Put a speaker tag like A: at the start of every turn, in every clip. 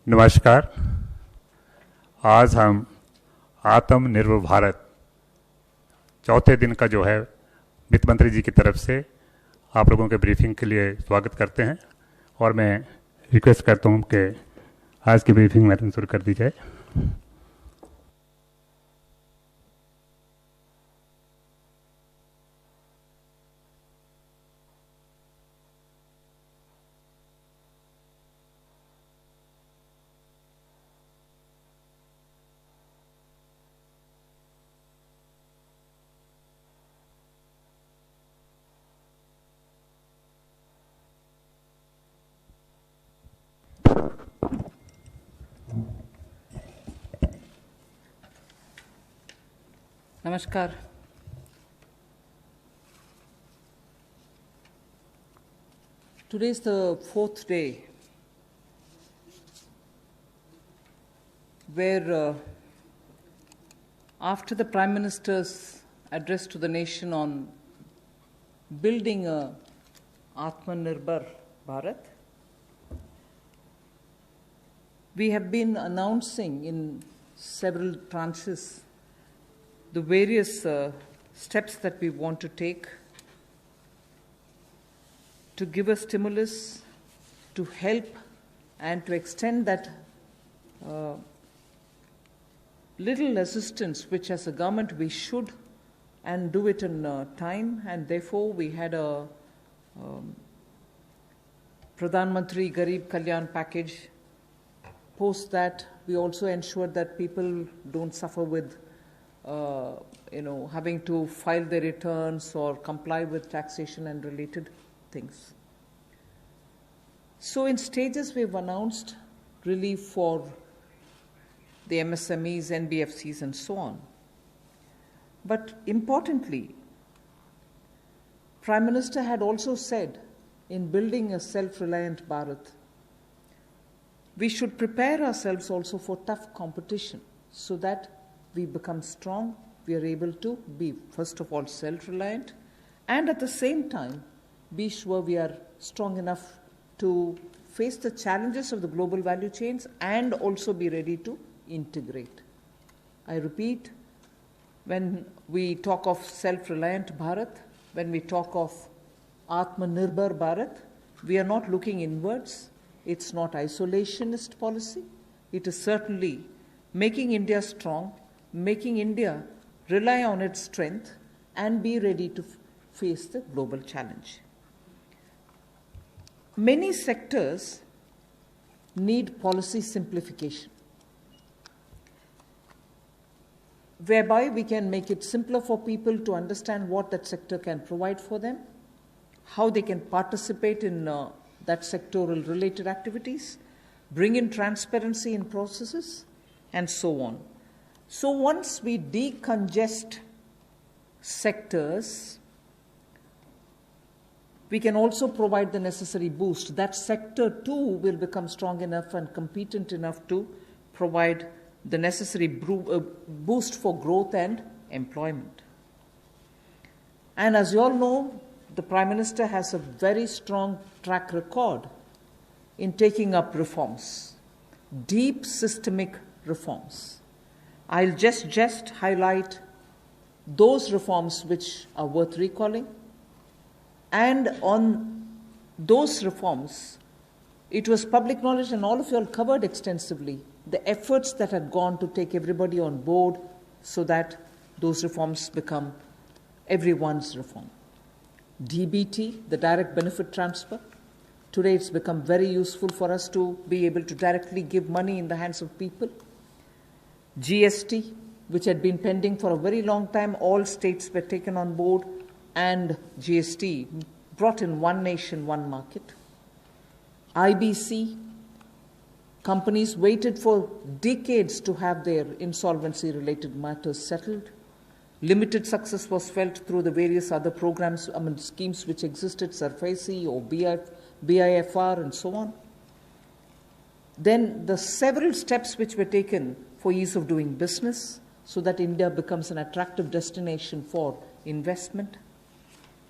A: नमस्कार। आज हम आत्मनिर्भर भारत चौथे दिन का जो है वित्त मंत्री जी की तरफ से आप लोगों के ब्रीफिंग के लिए स्वागत करते हैं और मैं रिक्वेस्ट करता हूं कि आज की ब्रीफिंग मैडम शुरू कर दी जाए।
B: Namaskar. Today is the fourth day where after the Prime Minister's address to the nation on building a Atmanirbhar Bharat, we have been announcing in several tranches the various steps that we want to take to give a stimulus, to help and to extend that little assistance which as a government we should and do it in time, and therefore we had a Pradhan Mantri Garib Kalyan package. Post that, we also ensured that people don't suffer with having to file their returns or comply with taxation and related things. So in stages we've announced relief for the MSMEs, NBFCs and so on. But importantly, Prime Minister had also said in building a self-reliant Bharat, we should prepare ourselves also for tough competition so that we become strong, we are able to be, first of all, self-reliant, and at the same time, be sure we are strong enough to face the challenges of the global value chains and also be ready to integrate. I repeat, when we talk of self-reliant Bharat, when we talk of Atmanirbhar Bharat, we are not looking inwards. It's not isolationist policy. It is certainly making India strong, making India rely on its strength and be ready to face the global challenge. Many sectors need policy simplification, whereby we can make it simpler for people to understand what that sector can provide for them, how they can participate in that sectoral related activities, bring in transparency in processes, and so on. So once we decongest sectors, we can also provide the necessary boost. That sector too will become strong enough and competent enough to provide the necessary boost for growth and employment. And as you all know, the Prime Minister has a very strong track record in taking up reforms, deep systemic reforms. I'll just highlight those reforms which are worth recalling. And on those reforms, it was public knowledge, and all of you all covered extensively the efforts that had gone to take everybody on board so that those reforms become everyone's reform. DBT, the direct benefit transfer. Today it's become very useful for us to be able to directly give money in the hands of people. GST, which had been pending for a very long time, all states were taken on board, and GST brought in one nation, one market. IBC, companies waited for decades to have their insolvency-related matters settled. Limited success was felt through the various other programs, schemes which existed, SARFAESI or BIFR and so on. Then the several steps which were taken for ease of doing business so that India becomes an attractive destination for investment.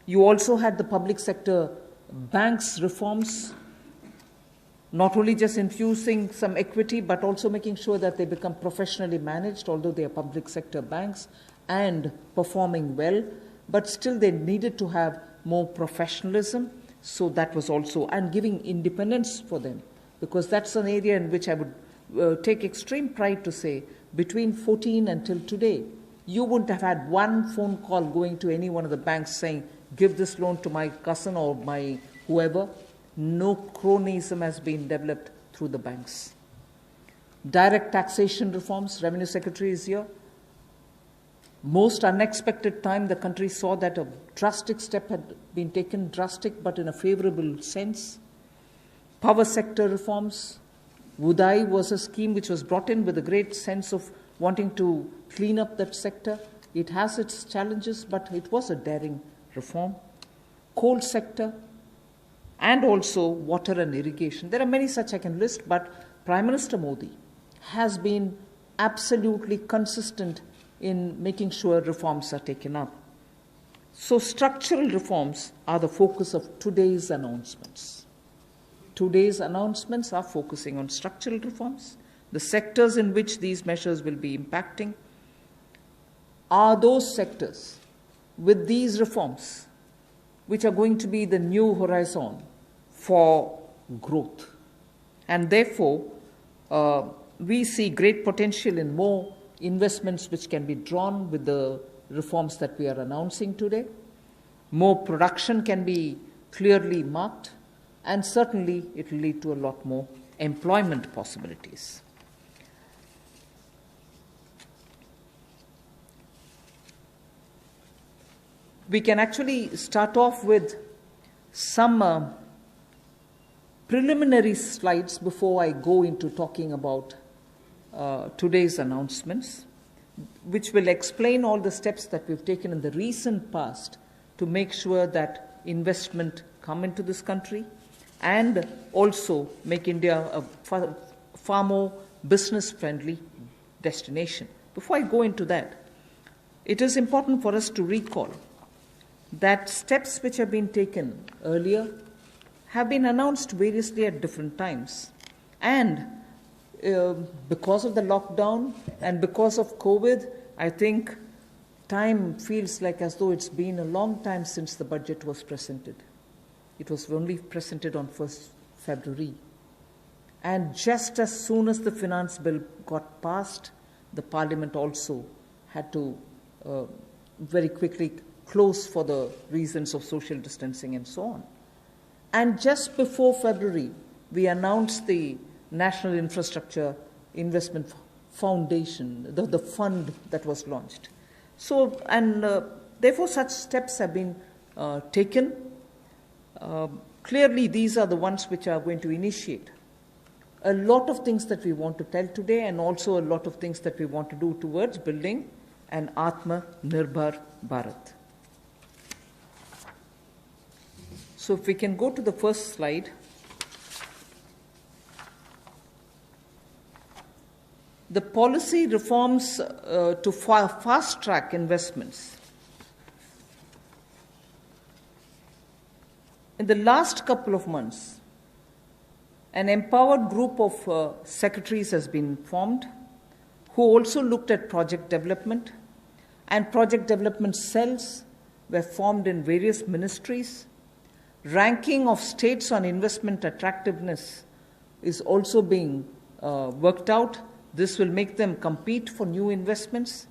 B: You also had the public sector banks reforms not only just infusing some equity, but also making sure that they become professionally managed, although they are public sector banks, and performing well, but still they needed to have more professionalism. So that was also, and giving independence for them, because that's an area in which I would take extreme pride to say, between 14 until today, you wouldn't have had one phone call going to any one of the banks saying, give this loan to my cousin or my whoever. No cronyism has been developed through the banks. Direct taxation reforms, Revenue Secretary is here. Most unexpected time, the country saw that a drastic step had been taken, drastic but in a favorable sense. Power sector reforms. Udai was a scheme which was brought in with a great sense of wanting to clean up that sector. It has its challenges, but it was a daring reform. Coal sector, and also water and irrigation. There are many such I can list, but Prime Minister Modi has been absolutely consistent in making sure reforms are taken up. So structural reforms are the focus of today's announcements. Today's announcements are focusing on structural reforms. The sectors in which these measures will be impacting are those sectors with these reforms which are going to be the new horizon for growth. And therefore, we see great potential in more investments which can be drawn with the reforms that we are announcing today. More production can be clearly marked, and certainly it will lead to a lot more employment possibilities. We can actually start off with some preliminary slides before I go into talking about today's announcements, which will explain all the steps that we've taken in the recent past to make sure that investment come into this country and also make India a far more business-friendly destination. Before I go into that, it is important for us to recall that steps which have been taken earlier have been announced variously at different times. And because of the lockdown and because of COVID, I think time feels like as though it's been a long time since the budget was presented. It was only presented on 1st February. And just as soon as the finance bill got passed, the Parliament also had to very quickly close for the reasons of social distancing and so on. And just before February, we announced the National Infrastructure Investment Foundation, the fund that was launched. So, and therefore such steps have been taken. Clearly, these are the ones which are going to initiate a lot of things that we want to tell today, and also a lot of things that we want to do towards building an Atmanirbhar Bharat. So if we can go to the first slide. The policy reforms to fast-track investments. In the last couple of months, an empowered group of secretaries has been formed who also looked at project development, and project development cells were formed in various ministries. Ranking of states on investment attractiveness is also being worked out. This will make them compete for new investments,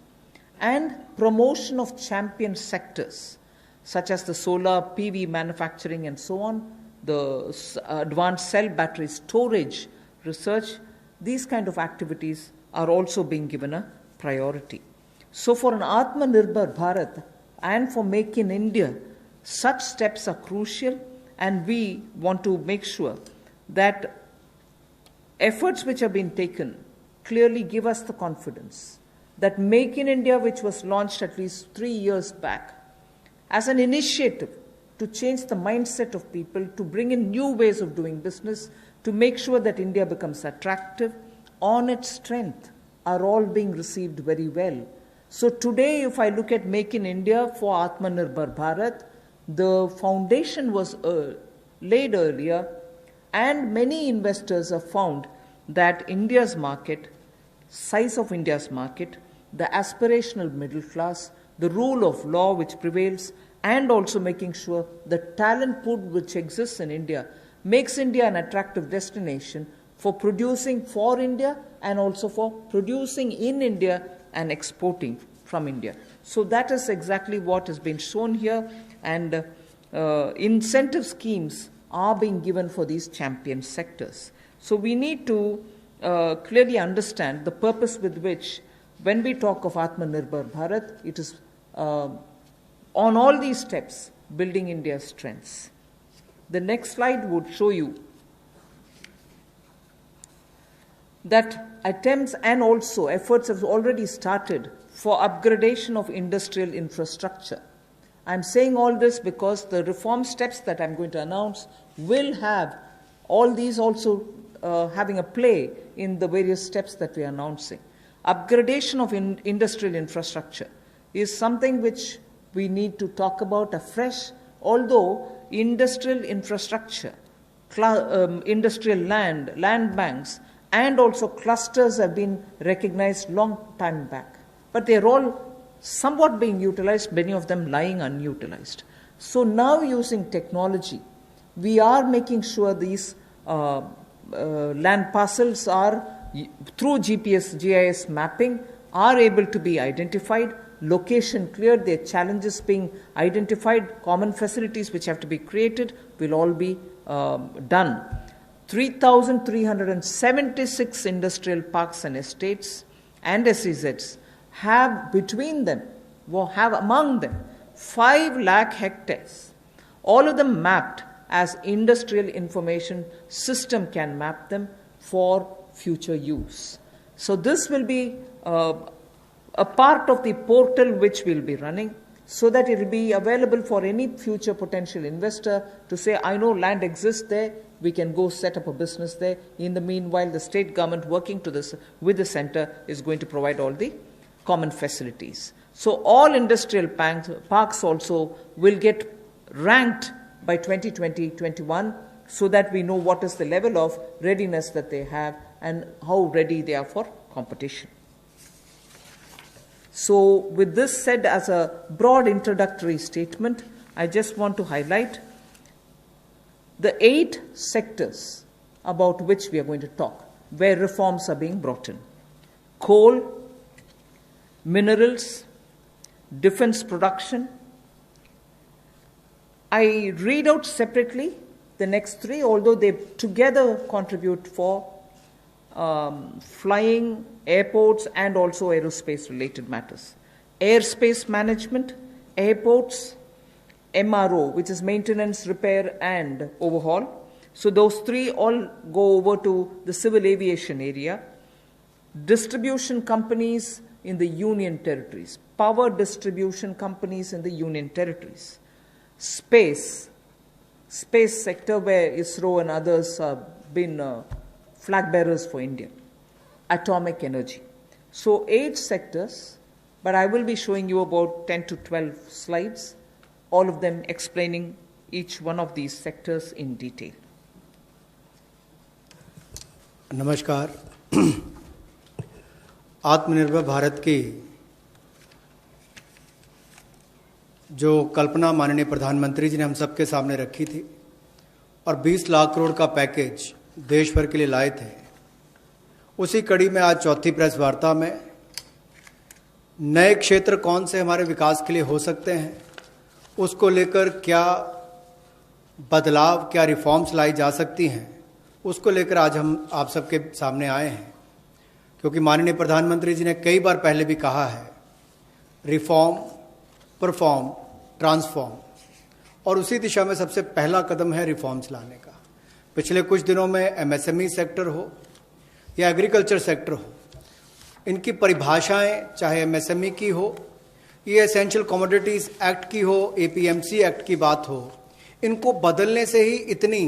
B: and promotion of champion sectors such as the solar PV manufacturing and so on, the advanced cell battery storage research. These kind of activities are also being given a priority. So for an Atmanirbhar Bharat and for Make in India, such steps are crucial, and we want to make sure that efforts which have been taken clearly give us the confidence that Make in India, which was launched at least 3 years back, as an initiative to change the mindset of people, to bring in new ways of doing business, to make sure that India becomes attractive on its strength, are all being received very well. So today, if I look at Make in India for Atmanirbhar Bharat, the foundation was laid earlier, And many investors have found that India's market, size of India's market, the aspirational middle class, the rule of law which prevails, and also making sure the talent pool which exists in India makes India an attractive destination for producing for India and also for producing in India and exporting from India. So that is exactly what has been shown here, and incentive schemes are being given for these champion sectors. So we need to clearly understand the purpose with which, when we talk of Atmanirbhar Bharat, it is on all these steps building India's strengths. The next slide would show you that attempts and also efforts have already started for upgradation of industrial infrastructure. I'm saying all this because the reform steps that I'm going to announce will have all these also having a play in the various steps that we are announcing. Upgradation of industrial infrastructure is something which we need to talk about afresh, although industrial infrastructure, industrial land banks, and also clusters have been recognized long time back. But they're all somewhat being utilized, many of them lying unutilized. So now, using technology, we are making sure these land parcels are, through GPS, GIS mapping, are able to be identified, location cleared, their challenges being identified, common facilities which have to be created will all be done. 3,376 industrial parks and estates and SEZs have between them, have among them 5 lakh hectares, all of them mapped as industrial information system can map them for future use. So this will be a part of the portal which we'll be running, so that it will be available for any future potential investor to say, I know land exists there, we can go set up a business there. In the meanwhile, the state government working with the center is going to provide all the common facilities. So all industrial parks also will get ranked by 2020-21, so that we know what is the level of readiness that they have and how ready they are for competition. So with this said as a broad introductory statement, I just want to highlight the 8 sectors about which we are going to talk, where reforms are being brought in: coal, minerals, defense production. I read out separately the next 3, although they together contribute for flying, airports, and also aerospace-related matters. Airspace management, airports, MRO, which is maintenance, repair, and overhaul. So those 3 all go over to the civil aviation area. Distribution companies in the union territories, power distribution companies in the union territories. Space sector, where ISRO and others have been flag bearers for India. Atomic energy. So 8 sectors, but I will be showing you about 10 to 12 slides, all of them explaining each one of these sectors in detail.
C: नमस्कार। आत्मनिर्भर भारत की जो कल्पना माननीय प्रधानमंत्री जी ने हम सबके सामने रखी थी और 20 लाख करोड़ का पैकेज देश भर के लिए लाए थे, उसी कड़ी में आज चौथी प्रेस वार्ता में नए क्षेत्र कौन से हमारे विकास के लिए हो सकते हैं, उसको लेकर क्या बदलाव, क्या रिफॉर्म्स लाई जा सकती हैं, उसको लेकर आज हम आप सबके सामने आए हैं। क्योंकि माननीय प्रधानमंत्री जी ने कई बार पहले भी कहा है, रिफॉर्म, परफॉर्म, ट्रांसफॉर्म, और उसी दिशा में सबसे पहला कदम है रिफॉर्म्स लाने का। पिछले कुछ दिनों में एमएसएमई सेक्टर हो या एग्रीकल्चर सेक्टर हो, इनकी परिभाषाएं चाहे एमएसएमई की हो, ये एसेंशियल कमोडिटीज एक्ट की हो, एपीएमसी एक्ट की बात हो, इनको बदलने से ही इतनी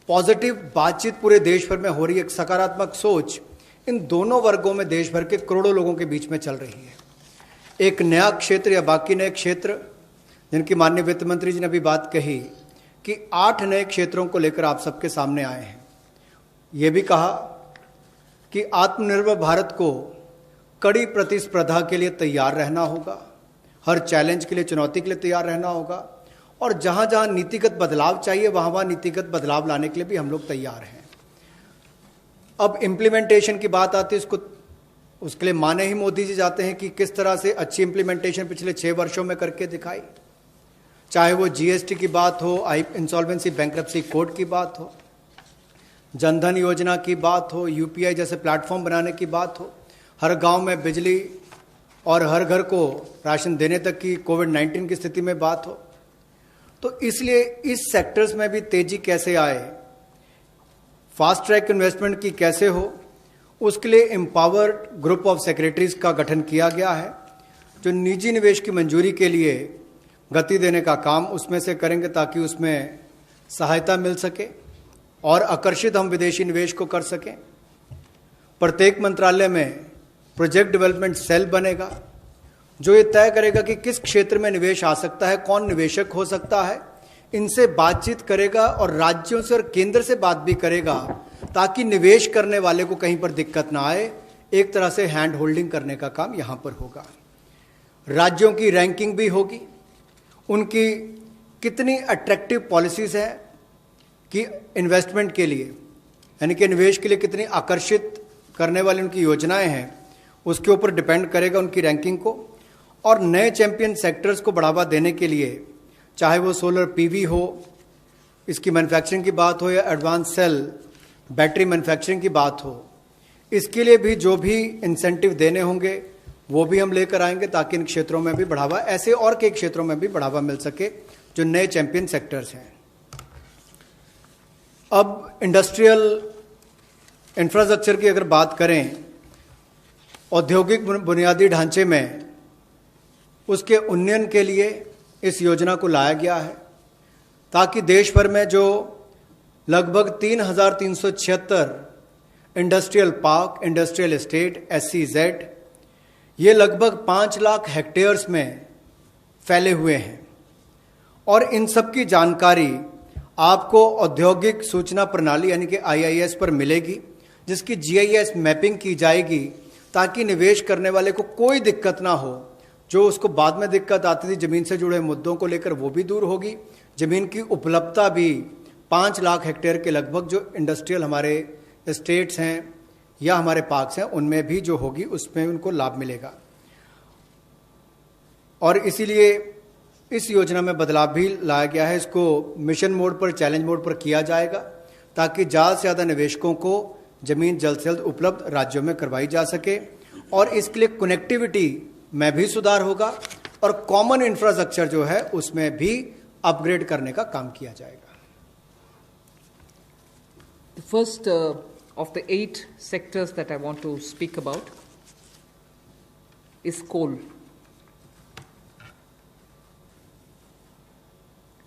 C: पॉजिटिव बातचीत पूरे देश भर में हो रही है। एक सकारात्मक सोच इन दोनों वर्गों में देश भर के करोड़ों लोगों के बीच में चल रही है। एक नया क्षेत्र या बाकी नए क्षेत्र जिनकी माननीय वित्त मंत्री जी ने अभी बात कही कि 8 नए क्षेत्रों को लेकर आप सबके सामने आए हैं। ये भी कहा कि आत्मनिर्भर भारत को कड़ी प्रतिस्पर्धा के लिए तैयार रहना होगा, हर चैलेंज के लिए, चुनौती के लिए तैयार रहना होगा, और जहां जहां नीतिगत बदलाव चाहिए वहां वहां नीतिगत बदलाव लाने के लिए भी हम लोग तैयार हैं। अब इम्प्लीमेंटेशन की बात आती है, उसके लिए माने ही मोदी जी जाते हैं कि किस तरह से अच्छी इम्प्लीमेंटेशन पिछले 6 वर्षों में करके दिखाई, चाहे वो जीएसटी की बात हो, इंसॉल्वेंसी बैंक्रप्सी कोड की बात हो, जनधन योजना की बात हो, यूपीआई जैसे प्लेटफॉर्म बनाने की बात हो, हर गांव में बिजली और हर घर को राशन देने तक की कोविड-19 की स्थिति में बात हो। तो इसलिए इस सेक्टर्स में भी तेजी कैसे आए, फास्ट ट्रैक इन्वेस्टमेंट की कैसे हो, उसके लिए एम्पावर्ड ग्रुप ऑफ सेक्रेटरीज का गठन किया गया है, जो निजी निवेश की मंजूरी के लिए गति देने का काम उसमें से करेंगे ताकि उसमें सहायता मिल सके और आकर्षित हम विदेशी निवेश को कर सकें। प्रत्येक मंत्रालय में प्रोजेक्ट डेवलपमेंट सेल बनेगा जो ये तय करेगा कि किस क्षेत्र में निवेश आ सकता है, कौन निवेशक हो सकता है, इनसे बातचीत करेगा और राज्यों से और केंद्र से बात भी करेगा ताकि निवेश करने वाले को कहीं पर दिक्कत ना आए। एक तरह से हैंड होल्डिंग करने का काम यहां पर होगा। राज्यों की रैंकिंग भी होगी, उनकी कितनी अट्रैक्टिव पॉलिसीज हैं कि इन्वेस्टमेंट के लिए, यानी कि निवेश के लिए कितनी आकर्षित करने वाली उनकी योजनाएं हैं, उसके ऊपर डिपेंड करेगा उनकी रैंकिंग को। और नए चैंपियन सेक्टर्स को बढ़ावा देने के लिए, चाहे वो सोलर पीवी हो, इसकी मैन्युफैक्चरिंग की बात हो, या एडवांस सेल बैटरी मैन्युफैक्चरिंग की बात हो, इसके लिए भी जो भी इंसेंटिव देने होंगे वो भी हम लेकर आएंगे ताकि इन क्षेत्रों में भी बढ़ावा, ऐसे और कई क्षेत्रों में भी बढ़ावा मिल सके जो नए चैंपियन सेक्टर्स हैं। अब इंडस्ट्रियल इंफ्रास्ट्रक्चर की अगर बात करें, औद्योगिक बुनियादी ढांचे में उसके उन्नयन के लिए इस योजना को लाया गया है ताकि देश भर में जो लगभग 3,376 industrial park, industrial estate, SEZ, ये लगभग 5 लाख हेक्टेयर्स में फैले हुए हैं और इन सब की जानकारी आपको औद्योगिक सूचना प्रणाली यानी कि IIS पर मिलेगी, जिसकी GIS मैपिंग की जाएगी ताकि निवेश करने वाले को कोई दिक्कत ना हो। जो उसको बाद में दिक्कत आती थी जमीन से जुड़े मुद्दों को लेकर, वो भी दूर होगी। जमीन की उपलब्धता भी 5 लाख हेक्टेयर के लगभग जो इंडस्ट्रियल हमारे स्टेट्स हैं या हमारे पार्क्स हैं उनमें भी जो होगी उसमें उनको लाभ मिलेगा। और इसीलिए इस योजना में बदलाव भी लाया गया है। इसको मिशन मोड पर, चैलेंज मोड पर किया जाएगा ताकि ज़्यादा से ज़्यादा निवेशकों को जमीन जल्द से जल्द उपलब्ध राज्यों में करवाई जा सके और इसके लिए कनेक्टिविटी में भी सुधार होगा और कॉमन इंफ्रास्ट्रक्चर जो है उसमें भी अपग्रेड करने का काम किया जाएगा।
B: The first of the 8 sectors that I want to speak about is coal.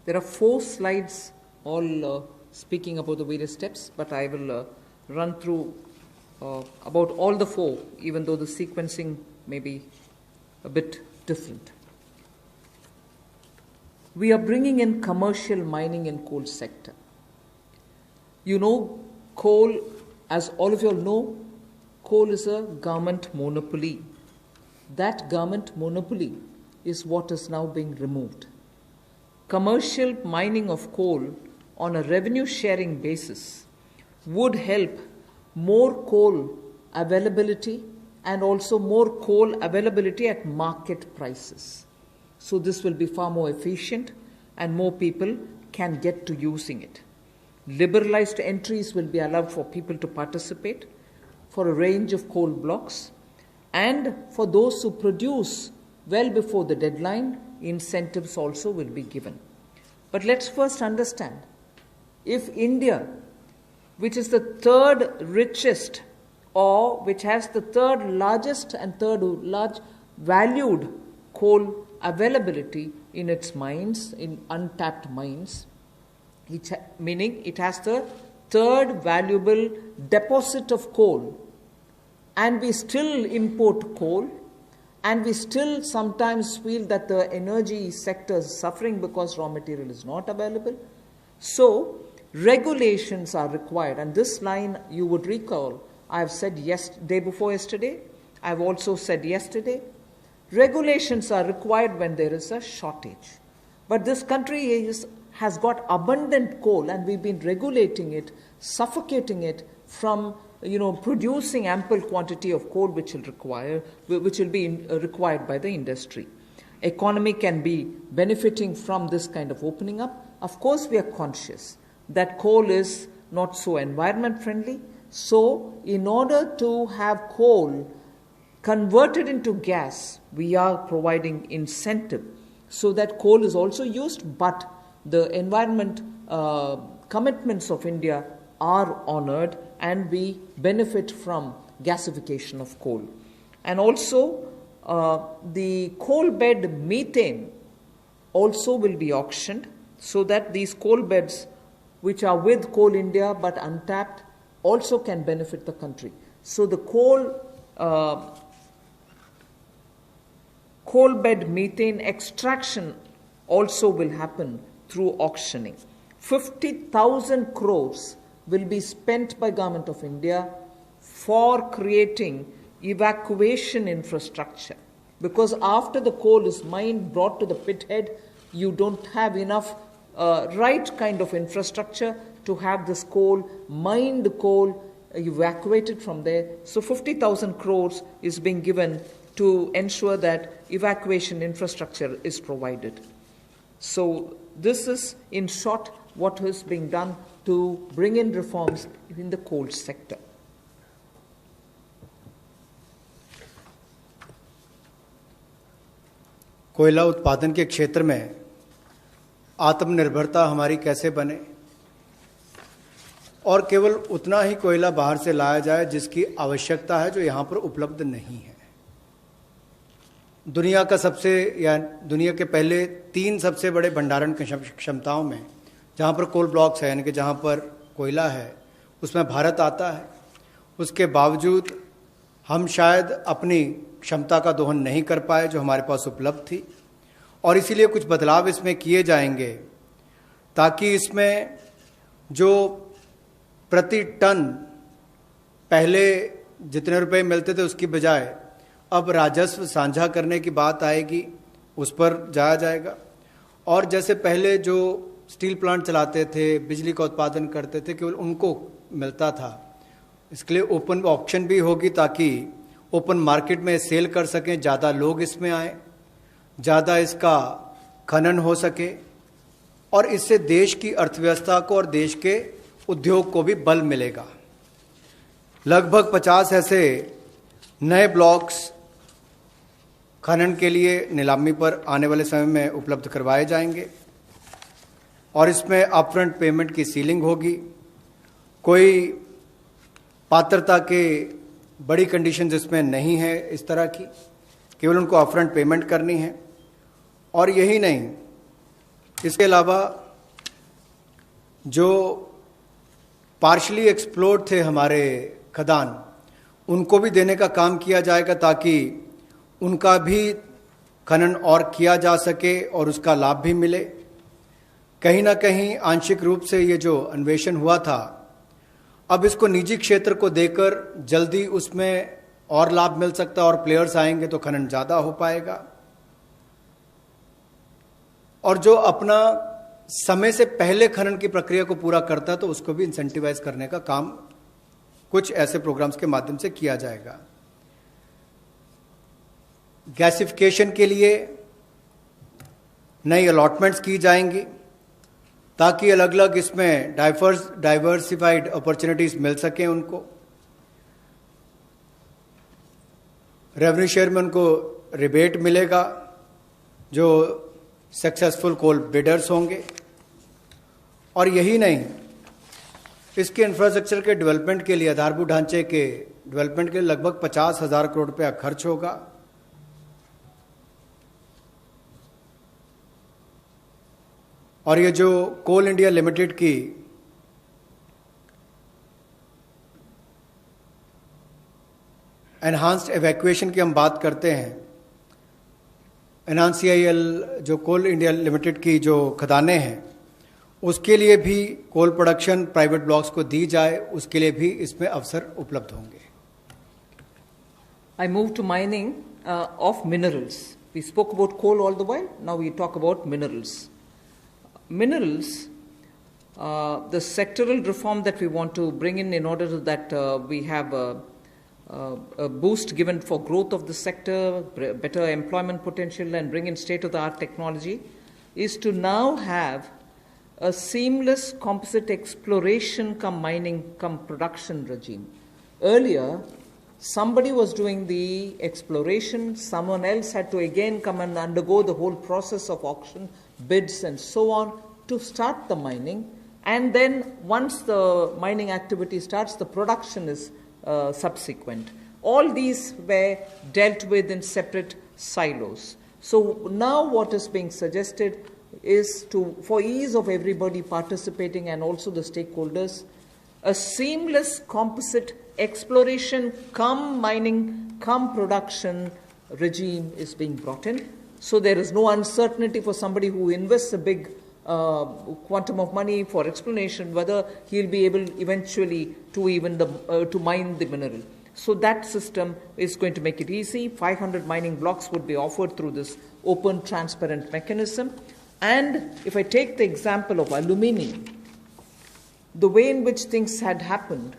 B: There are 4 slides all speaking about the various steps, but I will run through about all the 4, even though the sequencing may be a bit different. We are bringing in commercial mining in coal sector. You know, coal, as all of you all know, coal is a government monopoly. That government monopoly is what is now being removed. Commercial mining of coal on a revenue sharing basis would help more coal availability and also more coal availability at market prices. So this will be far more efficient and more people can get to using it. Liberalized entries will be allowed for people to participate for a range of coal blocks, and for those who produce well before the deadline, incentives also will be given. But let's first understand, if India, which is the 3rd richest or which has the 3rd largest and 3rd large valued coal availability in its mines, in untapped mines, meaning it has the 3rd valuable deposit of coal, and we still import coal, and we still sometimes feel that the energy sector is suffering because raw material is not available, So, regulations are required. And this line, you would recall, I've said day before yesterday, I've also said yesterday, regulations are required when there is a shortage. But this country has got abundant coal, and we've been regulating it, suffocating it from producing ample quantity of coal which will be required by the industry. Economy can be benefiting from this kind of opening up. Of course, we are conscious that coal is not so environment friendly. So, in order to have coal converted into gas, we are providing incentive so that coal is also used, but the environment commitments of India are honored and we benefit from gasification of coal. And also, the coal bed methane also will be auctioned so that these coal beds which are with Coal India but untapped also can benefit the country. So the coal bed methane extraction also will happen through auctioning. 50,000 crores will be spent by Government of India for creating evacuation infrastructure. Because after the coal is mined, brought to the pit head, you don't have enough right kind of infrastructure to have this coal, mined coal, evacuated from there. So 50,000 crores is being given to ensure that evacuation infrastructure is provided. So this is, in short, what is being done to bring in reforms in the coal sector.
C: कोयला उत्पादन के क्षेत्र में आत्मनिर्भरता हमारी कैसे बने और केवल उतना ही कोयला बाहर से लाया जाए जिसकी आवश्यकता है, जो यहाँ पर उपलब्ध नहीं है। दुनिया के पहले 3 सबसे बड़े भंडारण क्षमताओं में जहाँ पर कोल ब्लॉक्स है, यानी कि जहाँ पर कोयला है, उसमें भारत आता है। उसके बावजूद हम शायद अपनी क्षमता का दोहन नहीं कर पाए जो हमारे पास उपलब्ध थी, और इसीलिए कुछ बदलाव इसमें किए जाएंगे ताकि इसमें जो प्रति टन पहले जितने रुपए मिलते थे उसकी बजाय अब राजस्व साझा करने की बात आएगी, उस पर जाया जाएगा। और जैसे पहले जो स्टील प्लांट चलाते थे, बिजली का उत्पादन करते थे, केवल उनको मिलता था, इसके लिए ओपन ऑक्शन भी होगी ताकि ओपन मार्केट में सेल कर सकें, ज़्यादा लोग इसमें आए, ज़्यादा इसका खनन हो सके, और इससे देश की अर्थव्यवस्था को और देश के उद्योग को भी बल मिलेगा। लगभग 50 ऐसे नए ब्लॉक्स खनन के लिए नीलामी पर आने वाले समय में उपलब्ध करवाए जाएंगे और इसमें अपफ्रंट पेमेंट की सीलिंग होगी। कोई पात्रता के बड़ी कंडीशन इसमें नहीं है इस तरह की, केवल उनको अपफ्रंट पेमेंट करनी है। और यही नहीं, इसके अलावा जो पार्शली एक्सप्लोर्ड थे हमारे खदान, उनको भी देने का काम किया जाएगा ताकि उनका भी खनन और किया जा सके और उसका लाभ भी मिले। कहीं ना कहीं आंशिक रूप से ये जो अन्वेषण हुआ था, अब इसको निजी क्षेत्र को देकर जल्दी उसमें और लाभ मिल सकता है और प्लेयर्स आएंगे तो खनन ज़्यादा हो पाएगा। और जो अपना समय से पहले खनन की प्रक्रिया को पूरा करता है तो उसको भी इंसेंटिवाइज करने का काम कुछ ऐसे प्रोग्राम्स के माध्यम से किया जाएगा। गैसिफिकेशन के लिए नई अलॉटमेंट्स की जाएंगी ताकि अलग अलग इसमें डाइवर्सिफाइड अपॉर्चुनिटीज मिल सकें उनको। रेवेन्यू शेयर में उनको रिबेट मिलेगा जो सक्सेसफुल कोल बिडर्स होंगे। और यही नहीं, इसके इंफ्रास्ट्रक्चर के डेवलपमेंट के लिए, आधारभूत ढांचे के डेवलपमेंट के लिए लगभग 50,000 करोड़ रुपया खर्च होगा। और ये जो कोल इंडिया लिमिटेड की एनहांस्ड एवैक्यूएशन की हम बात करते हैं, एनहांस CIL जो कोल इंडिया लिमिटेड की जो खदानें हैं उसके लिए भी कोल प्रोडक्शन प्राइवेट ब्लॉक्स को दी जाए, उसके लिए भी इसमें अवसर उपलब्ध होंगे।
B: I move to mining of minerals. We spoke about coal all the while. Now we talk about minerals. Minerals, the sectoral reform that we want to bring in order that we have a boost given for growth of the sector, better employment potential, and bring in state-of-the-art technology, is to now have a seamless composite exploration come mining come production regime. Earlier, somebody was doing the exploration, someone else had to again come and undergo the whole process of auction, bids and so on to start the mining, and then once the mining activity starts, the production is subsequent. All these were dealt with in separate silos. So now what is being suggested is to, for ease of everybody participating and also the stakeholders, a seamless composite exploration come mining come production regime is being brought in. So there is no uncertainty for somebody who invests a big quantum of money for exploration whether he'll be able eventually to even to mine the mineral. So that system is going to make it easy. 500 mining blocks would be offered through this open, transparent mechanism. And if I take the example of aluminium, the way in which things had happened,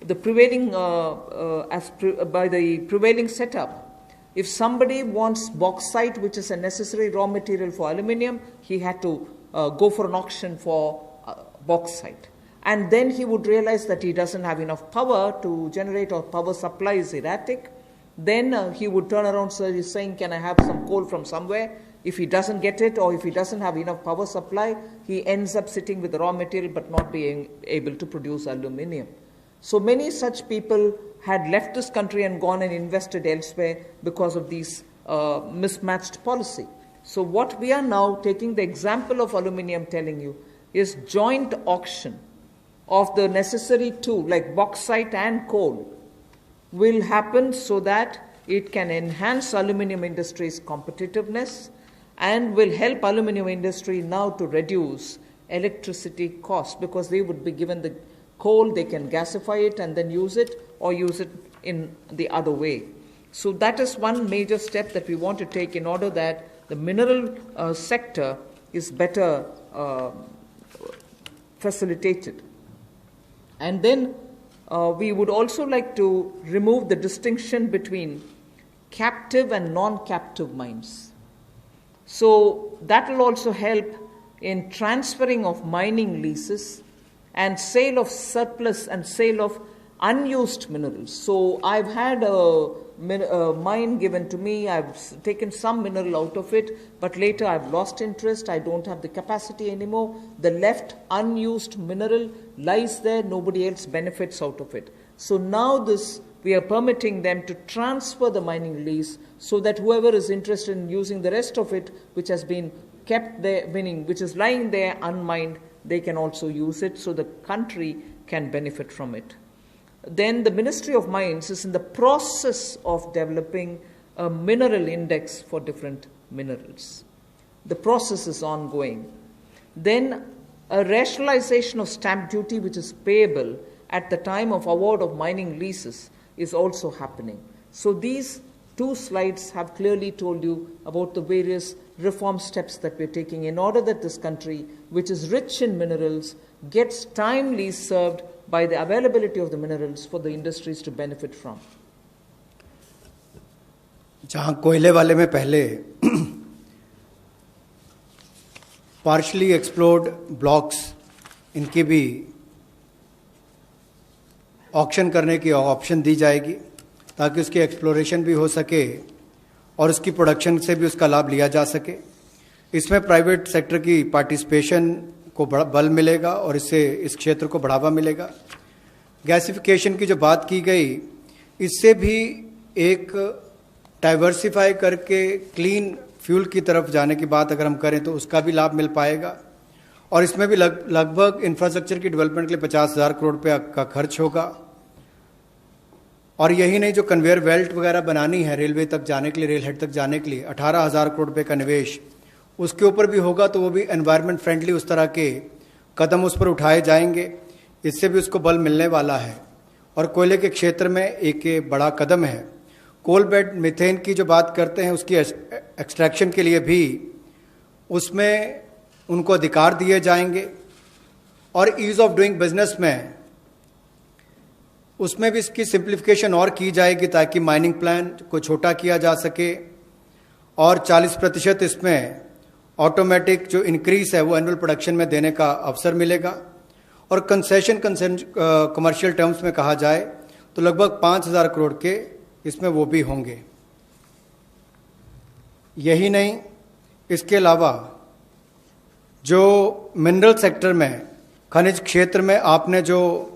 B: the prevailing by the prevailing setup, if somebody wants bauxite, which is a necessary raw material for aluminium, he had to go for an auction for bauxite. And then he would realize that he doesn't have enough power to generate, or power supply is erratic. Then he would turn around saying, can I have some coal from somewhere? If he doesn't get it, or if he doesn't have enough power supply, he ends up sitting with the raw material but not being able to produce aluminium. So many such people had left this country and gone and invested elsewhere because of these mismatched policy. So what we are now taking the example of aluminium telling you is joint auction of the necessary two, like bauxite and coal, will happen so that it can enhance aluminium industry's competitiveness and will help aluminium industry now to reduce electricity costs, because they would be given the coal, they can gasify it and then use it, or use it in the other way. So that is one major step that we want to take in order that the mineral sector is better facilitated. And then we would also like to remove the distinction between captive and non-captive mines. So that will also help in transferring of mining leases and sale of surplus and sale of unused minerals. So I've had a mine given to me, I've taken some mineral out of it, but later I've lost interest, I don't have the capacity anymore. The left unused mineral lies there, nobody else benefits out of it. So now we are permitting them to transfer the mining lease so that whoever is interested in using the rest of it, which has been kept there, meaning which is lying there unmined, they can also use it, so the country can benefit from it. Then the Ministry of Mines is in the process of developing a mineral index for different minerals. The process is ongoing. Then a rationalization of stamp duty, which is payable at the time of award of mining leases, is also happening. So these two slides have clearly told you about the various reform steps that we're taking in order that this country, which is rich in minerals, gets timely served by the availability of the minerals for the industries to benefit from.
C: जहां कोयले वाले में पहले partially explored blocks, इनकी भी auction करने की option दी जाएगी ताकि उसकी एक्सप्लोरेशन भी हो सके और उसकी प्रोडक्शन से भी उसका लाभ लिया जा सके। इसमें प्राइवेट सेक्टर की पार्टिसिपेशन को बल मिलेगा और इससे इस क्षेत्र को बढ़ावा मिलेगा। गैसिफिकेशन की जो बात की गई, इससे भी एक डाइवर्सिफाई करके क्लीन फ्यूल की तरफ जाने की बात अगर हम करें तो उसका भी लाभ मिल पाएगा। और इसमें भी लगभग इंफ्रास्ट्रक्चर की डेवलपमेंट के लिए 50,000 करोड़ रुपया का खर्च होगा। और यही नहीं, जो कन्वेयर बेल्ट वगैरह बनानी है रेलवे तक जाने के लिए, रेल हेड तक जाने के लिए 18,000 करोड़ रुपये का निवेश उसके ऊपर भी होगा, तो वो भी एनवायरनमेंट फ्रेंडली उस तरह के कदम उस पर उठाए जाएंगे, इससे भी उसको बल मिलने वाला है। और कोयले के क्षेत्र में एक बड़ा कदम है। कोल बेड मीथेन की जो बात करते हैं, उसकी एक्सट्रैक्शन के लिए भी उसमें उनको अधिकार दिए जाएंगे। और ईज ऑफ डूइंग बिजनेस में उसमें भी इसकी सिंप्लीफिकेशन और की जाएगी ताकि माइनिंग प्लान को छोटा किया जा सके। और 40% इसमें ऑटोमेटिक जो इंक्रीज है वो एनुअल प्रोडक्शन में देने का अवसर मिलेगा। और कंसेशन कमर्शियल टर्म्स में कहा जाए तो लगभग 5,000 करोड़ के इसमें वो भी होंगे। यही नहीं, इसके अलावा जो मिनरल सेक्टर में, खनिज क्षेत्र में आपने जो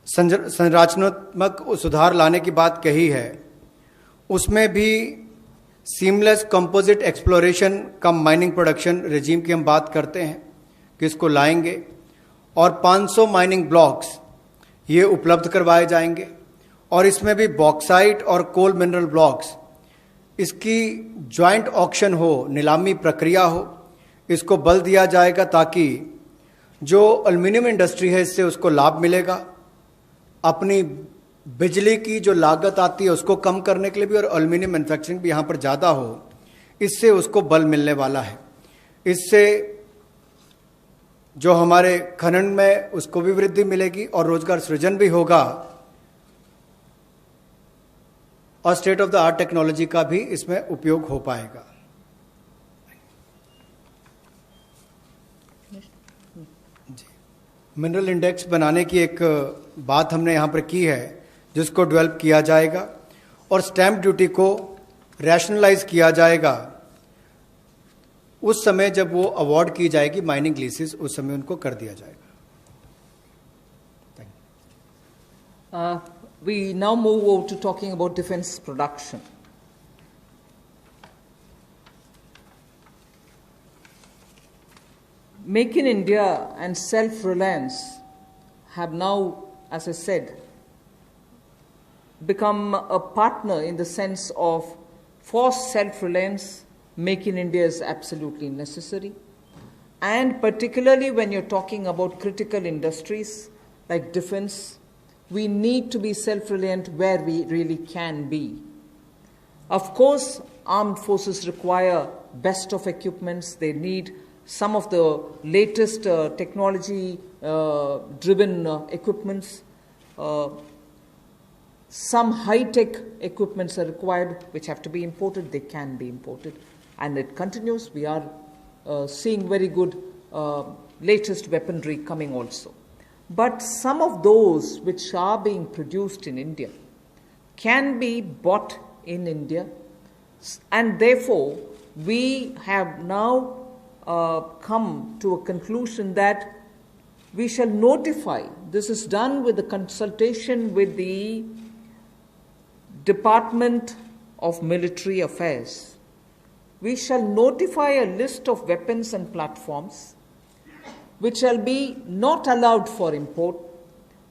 C: संरचनात्मक सुधार लाने की बात कही है, उसमें भी seamless composite exploration cum mining production regime की हम बात करते हैं कि इसको लाएंगे। और 500 माइनिंग ब्लॉक्स ये उपलब्ध करवाए जाएंगे। और इसमें भी बॉक्साइट और कोल मिनरल ब्लॉक्स, इसकी जॉइंट ऑक्शन हो, नीलामी प्रक्रिया हो, इसको बल दिया जाएगा ताकि जो एल्युमिनियम इंडस्ट्री है इससे उसको लाभ मिलेगा। अपनी बिजली की जो लागत आती है उसको कम करने के लिए भी, और एल्युमिनियम मैन्युफैक्चरिंग भी यहाँ पर ज़्यादा हो, इससे उसको बल मिलने वाला है। इससे जो हमारे खनन में उसको भी वृद्धि मिलेगी और रोजगार सृजन भी होगा। और state of the art technology का भी इसमें उपयोग हो पाएगा। मिनरल इंडेक्स बनाने की एक बात हमने यहाँ पर की है, जिसको डेवलप किया जाएगा। और स्टैंप ड्यूटी को रैशनलाइज किया जाएगा उस समय जब वो अवार्ड की जाएगी माइनिंग लीसेस, उस समय उनको कर दिया जाएगा।
B: We now move over to talking about defense production. Make in India and self-reliance have now, as I said, become a partner in the sense of for self-reliance, Make in India is absolutely necessary. And particularly when you're talking about critical industries like defense, we need to be self-reliant where we really can be. Of course, armed forces require best of equipments. They need some of the latest technology-driven equipments. Some high-tech equipments are required, which have to be imported. They can be imported. And it continues. We are seeing very good latest weaponry coming also. But some of those which are being produced in India can be bought in India. And therefore, we have now come to a conclusion that we shall notify. This is done with the consultation with the Department of Military Affairs. We shall notify a list of weapons and platforms which shall be not allowed for import,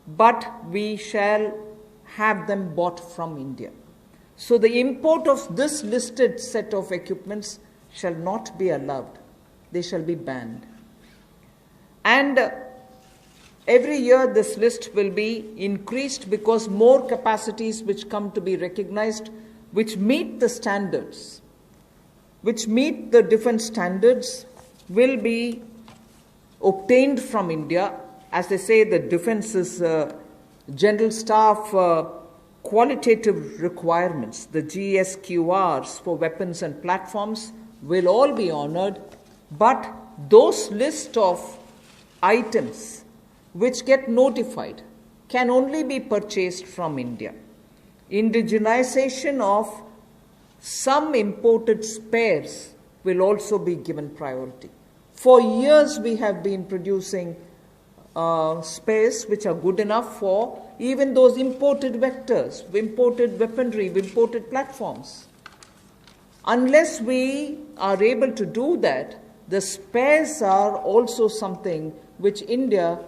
B: but we shall have them bought from India. So the import of this listed set of equipments shall not be allowed. They shall be banned. And every year this list will be increased because more capacities which come to be recognized, which meet the standards, which meet the defense standards, will be obtained from India. As they say, the defense's general staff qualitative requirements, the GSQRs for weapons and platforms, will all be honored, but those list of items which get notified can only be purchased from India. Indigenization of some imported spares will also be given priority. For years we have been producing spares which are good enough for even those imported vectors, imported weaponry, imported platforms. Unless we are able to do that, the spares are also something which India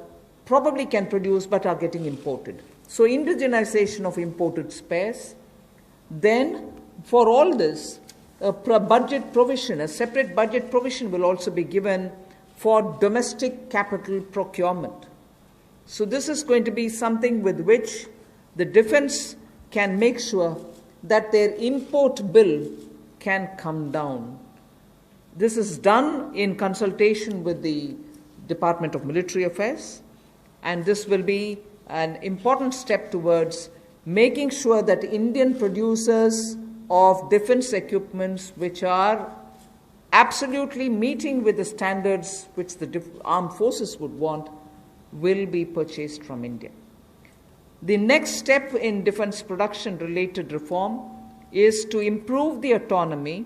B: probably can produce but are getting imported. So indigenization of imported spares. Then for all this, budget provision, a separate budget provision will also be given for domestic capital procurement. So this is going to be something with which the defense can make sure that their import bill can come down. This is done in consultation with the Department of Military Affairs, and this will be an important step towards making sure that Indian producers of defense equipments which are absolutely meeting with the standards which the armed forces would want will be purchased from India. The next step in defense production related reform is to improve the autonomy,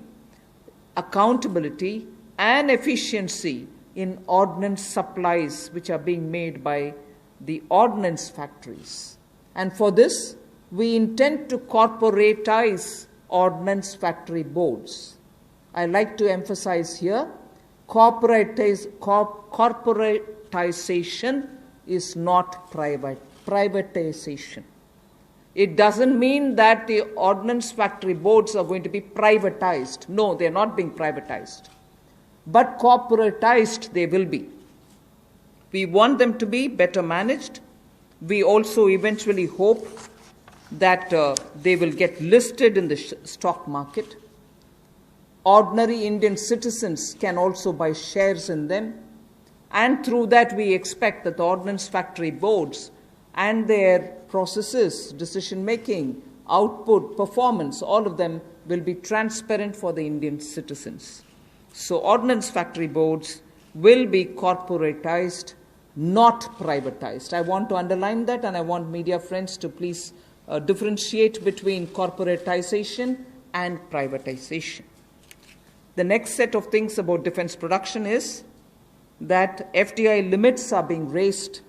B: accountability, and efficiency in ordnance supplies which are being made by the ordnance factories. And for this, we intend to corporatize ordnance factory boards. I like to emphasize here, corporatization is not privatization. It doesn't mean that the ordnance factory boards are going to be privatized. No, they're not being privatized. But corporatized they will be. We want them to be better managed. We also eventually hope that they will get listed in the stock market. Ordinary Indian citizens can also buy shares in them. And through that, we expect that the ordnance factory boards and their processes, decision-making, output, performance, all of them will be transparent for the Indian citizens. So ordnance factory boards will be corporatized, not privatized. I want to underline that, and I want media friends to please differentiate between corporatization and privatization. The next set of things about defense production is that FDI limits are being raised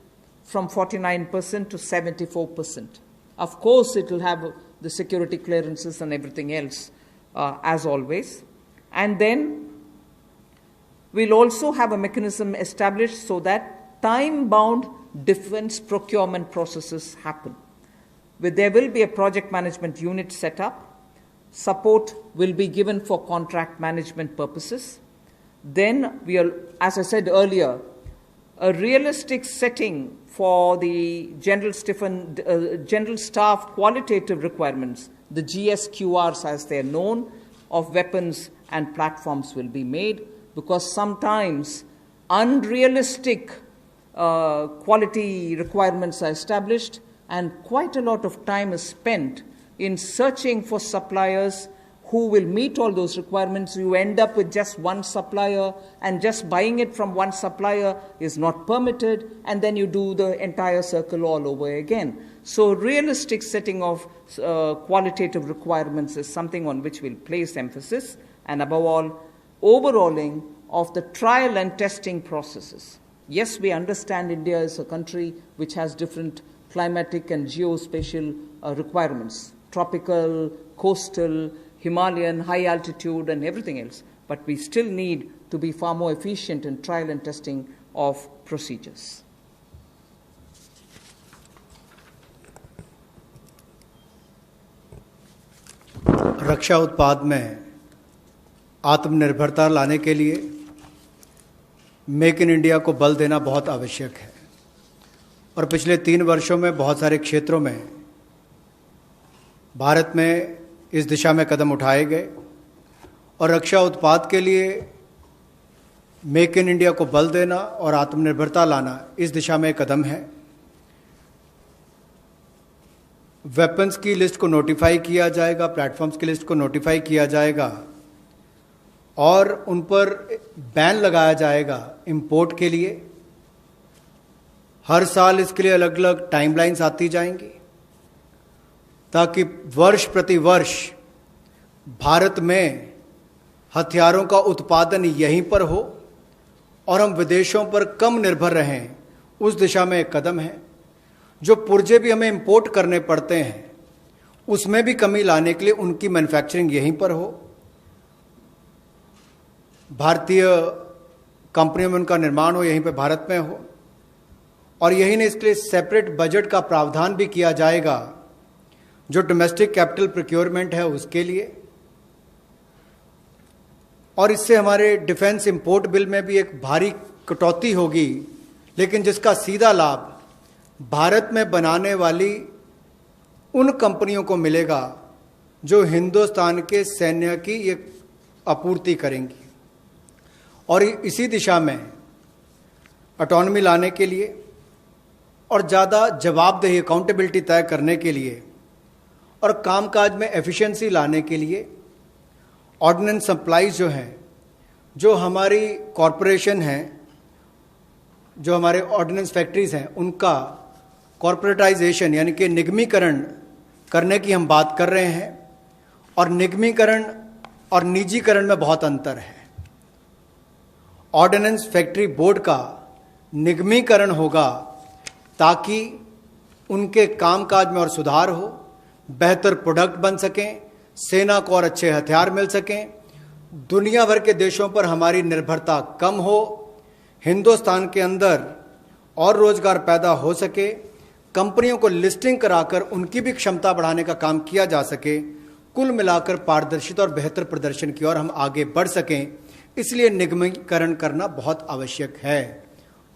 B: from 49% to 74%. Of course, it will have the security clearances and everything else, as always. And then we'll also have a mechanism established so that time-bound defense procurement processes happen. There will be a project management unit set up. Support will be given for contract management purposes. Then we are, as I said earlier, a realistic setting for the General Staff qualitative requirements, the GSQRs as they are known, of weapons and platforms will be made, because sometimes unrealistic quality requirements are established and quite a lot of time is spent in searching for suppliers who will meet all those requirements. You end up with just one supplier, and just buying it from one supplier is not permitted, and then you do the entire circle all over again. So realistic setting of qualitative requirements is something on which we'll place emphasis, and above all, overhauling of the trial and testing processes. Yes, we understand India is a country which has different climatic and geospatial requirements, tropical, coastal, Himalayan, high altitude, and everything else. But we still need to be far more efficient in trial and testing of procedures.
C: रक्षा उत्पाद में आत्मनिर्भरता लाने के लिए make in India को बल देना बहुत आवश्यक है, और पिछले 3 वर्षों में बहुत सारे क्षेत्रों में भारत में इस दिशा में कदम उठाए गए, और रक्षा उत्पाद के लिए मेक इन इंडिया को बल देना और आत्मनिर्भरता लाना इस दिशा में एक कदम है। वेपन्स की लिस्ट को नोटिफाई किया जाएगा, प्लेटफॉर्म्स की लिस्ट को नोटिफाई किया जाएगा, और उन पर बैन लगाया जाएगा इंपोर्ट के लिए। हर साल इसके लिए अलग अलग टाइमलाइंस आती जाएंगी, ताकि वर्ष प्रति वर्ष भारत में हथियारों का उत्पादन यहीं पर हो और हम विदेशों पर कम निर्भर रहें। उस दिशा में एक कदम है। जो पुर्जे भी हमें इंपोर्ट करने पड़ते हैं, उसमें भी कमी लाने के लिए उनकी मैन्युफैक्चरिंग यहीं पर हो, भारतीय कंपनियों में उनका निर्माण हो, यहीं पे भारत में हो। और यही नहीं, इसके लिए सेपरेट बजट का प्रावधान भी किया जाएगा, जो डोमेस्टिक कैपिटल प्रोक्योरमेंट है उसके लिए। और इससे हमारे डिफेंस इंपोर्ट बिल में भी एक भारी कटौती होगी, लेकिन जिसका सीधा लाभ भारत में बनाने वाली उन कंपनियों को मिलेगा जो हिंदुस्तान के सैन्य की ये आपूर्ति करेंगी। और इसी दिशा में ऑटोनॉमी लाने के लिए और ज़्यादा जवाबदेही अकाउंटेबिलिटी तय करने के लिए और कामकाज में एफिशिएंसी लाने के लिए ऑर्डिनेंस सप्लाईज जो हैं, जो हमारी कॉरपोरेशन हैं, जो हमारे ऑर्डिनेंस फैक्ट्रीज हैं, उनका कॉरपोरेटाइजेशन यानी कि निगमीकरण करने की हम बात कर रहे हैं। और निगमीकरण और निजीकरण में बहुत अंतर है। ऑर्डिनेंस फैक्ट्री बोर्ड का निगमीकरण होगा ताकि उनके कामकाज में और सुधार हो, बेहतर प्रोडक्ट बन सकें, सेना को और अच्छे हथियार मिल सकें, दुनिया भर के देशों पर हमारी निर्भरता कम हो, हिंदुस्तान के अंदर और रोजगार पैदा हो सके, कंपनियों को लिस्टिंग कराकर उनकी भी क्षमता बढ़ाने का काम किया जा सके, कुल मिलाकर पारदर्शिता और बेहतर प्रदर्शन की ओर हम आगे बढ़ सकें। इसलिए निगमीकरण करना बहुत आवश्यक है।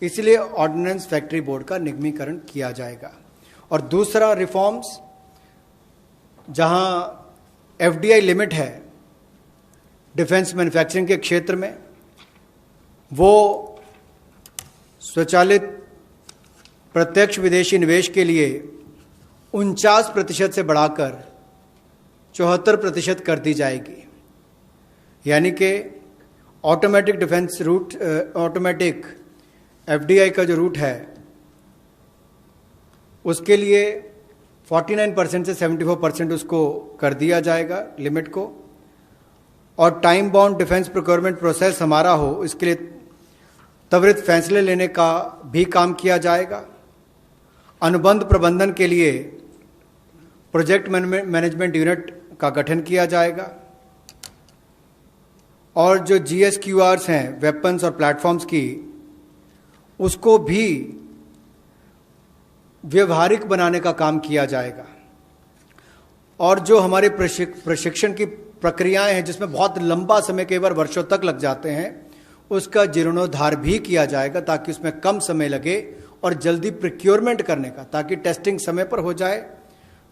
C: इसलिए ऑर्डिनेंस फैक्ट्री बोर्ड का निगमीकरण किया जाएगा। और दूसरा रिफॉर्म्स, जहां एफडीआई लिमिट है डिफेंस मैन्युफैक्चरिंग के क्षेत्र में, वो स्वचालित प्रत्यक्ष विदेशी निवेश के लिए 49% से बढ़ाकर 74% कर दी जाएगी। यानी कि automatic defence route, automatic FDI का जो रूट है उसके लिए 49% से 74% उसको कर दिया जाएगा लिमिट को। और time bound defence procurement process हमारा हो, इसके लिए त्वरित फैसले लेने का भी काम किया जाएगा। अनुबंध प्रबंधन के लिए प्रोजेक्ट मैनेजमेंट यूनिट का गठन किया जाएगा। और जो GSQRs हैं वेपन्स और प्लेटफॉर्म्स की, उसको भी व्यवहारिक बनाने का काम किया जाएगा। और जो हमारे प्रशिक्षण की प्रक्रियाएं हैं जिसमें बहुत लंबा समय, कई बार वर्षों तक लग जाते हैं, उसका जीर्णोद्धार भी किया जाएगा ताकि उसमें कम समय लगे और जल्दी प्रोक्योरमेंट करने का, ताकि टेस्टिंग समय पर हो जाए,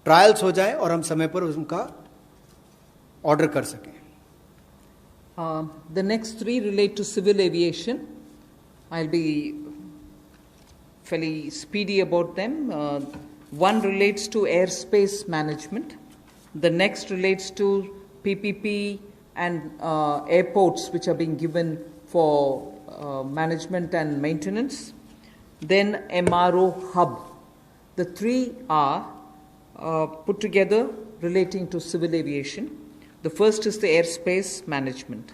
C: ट्रायल्स हो जाए और हम समय पर उनका ऑर्डर कर सकें।
B: The next three relate to civil aviation. I'll be fairly speedy about them. One relates to airspace management. The next relates to PPP and airports which are being given for management and maintenance. Then MRO hub. The three are put together relating to civil aviation. The first is the airspace management.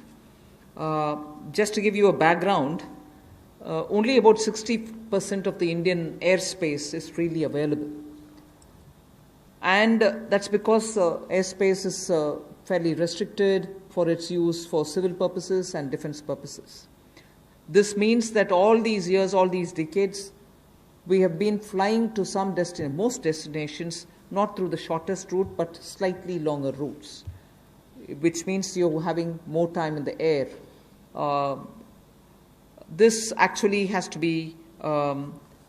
B: Just to give you a background, only about 60% of the Indian airspace is freely available. And that's because airspace is fairly restricted for its use for civil purposes and defense purposes. This means that all these years, all these decades, we have been flying to some most destinations, not through the shortest route, but slightly longer routes, which means you're having more time in the air. This actually has to be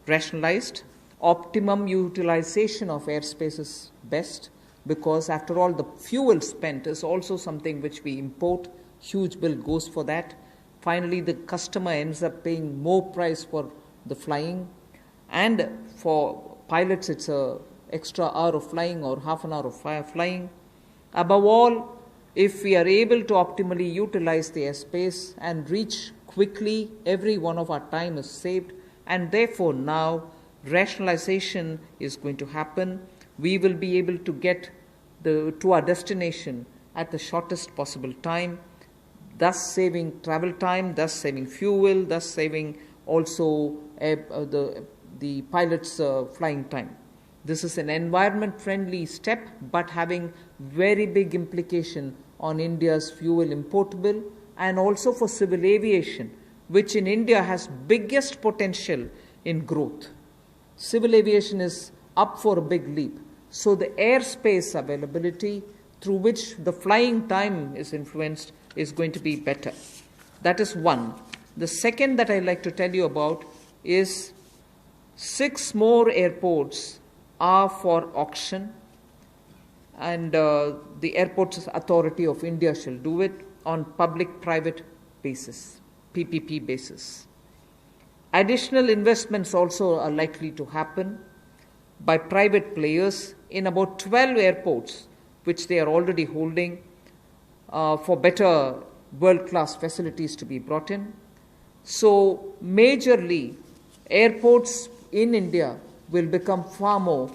B: rationalized. Optimum utilization of airspace is best because, after all, the fuel spent is also something which we import. Huge bill goes for that. Finally, the customer ends up paying more price for the flying. And for pilots, it's an extra hour of flying or half an hour of flying. Above all, if we are able to optimally utilize the airspace and reach quickly, every one of our time is saved, and therefore now rationalization is going to happen. We will be able to get to our destination at the shortest possible time, thus saving travel time, thus saving fuel, thus saving also the pilot's flying time. This is an environment-friendly step, but having very big implication on India's fuel importable and also for civil aviation, which in India has biggest potential in growth. Civil aviation is up for a big leap. So the airspace availability through which the flying time is influenced is going to be better. That is one. The second that I'd like to tell you about is 6 more airports are for auction, and the Airports Authority of India shall do it on public-private basis, PPP basis. Additional investments also are likely to happen by private players in about 12 airports, which they are already holding, for better world-class facilities to be brought in. So, majorly, airports in India will become far more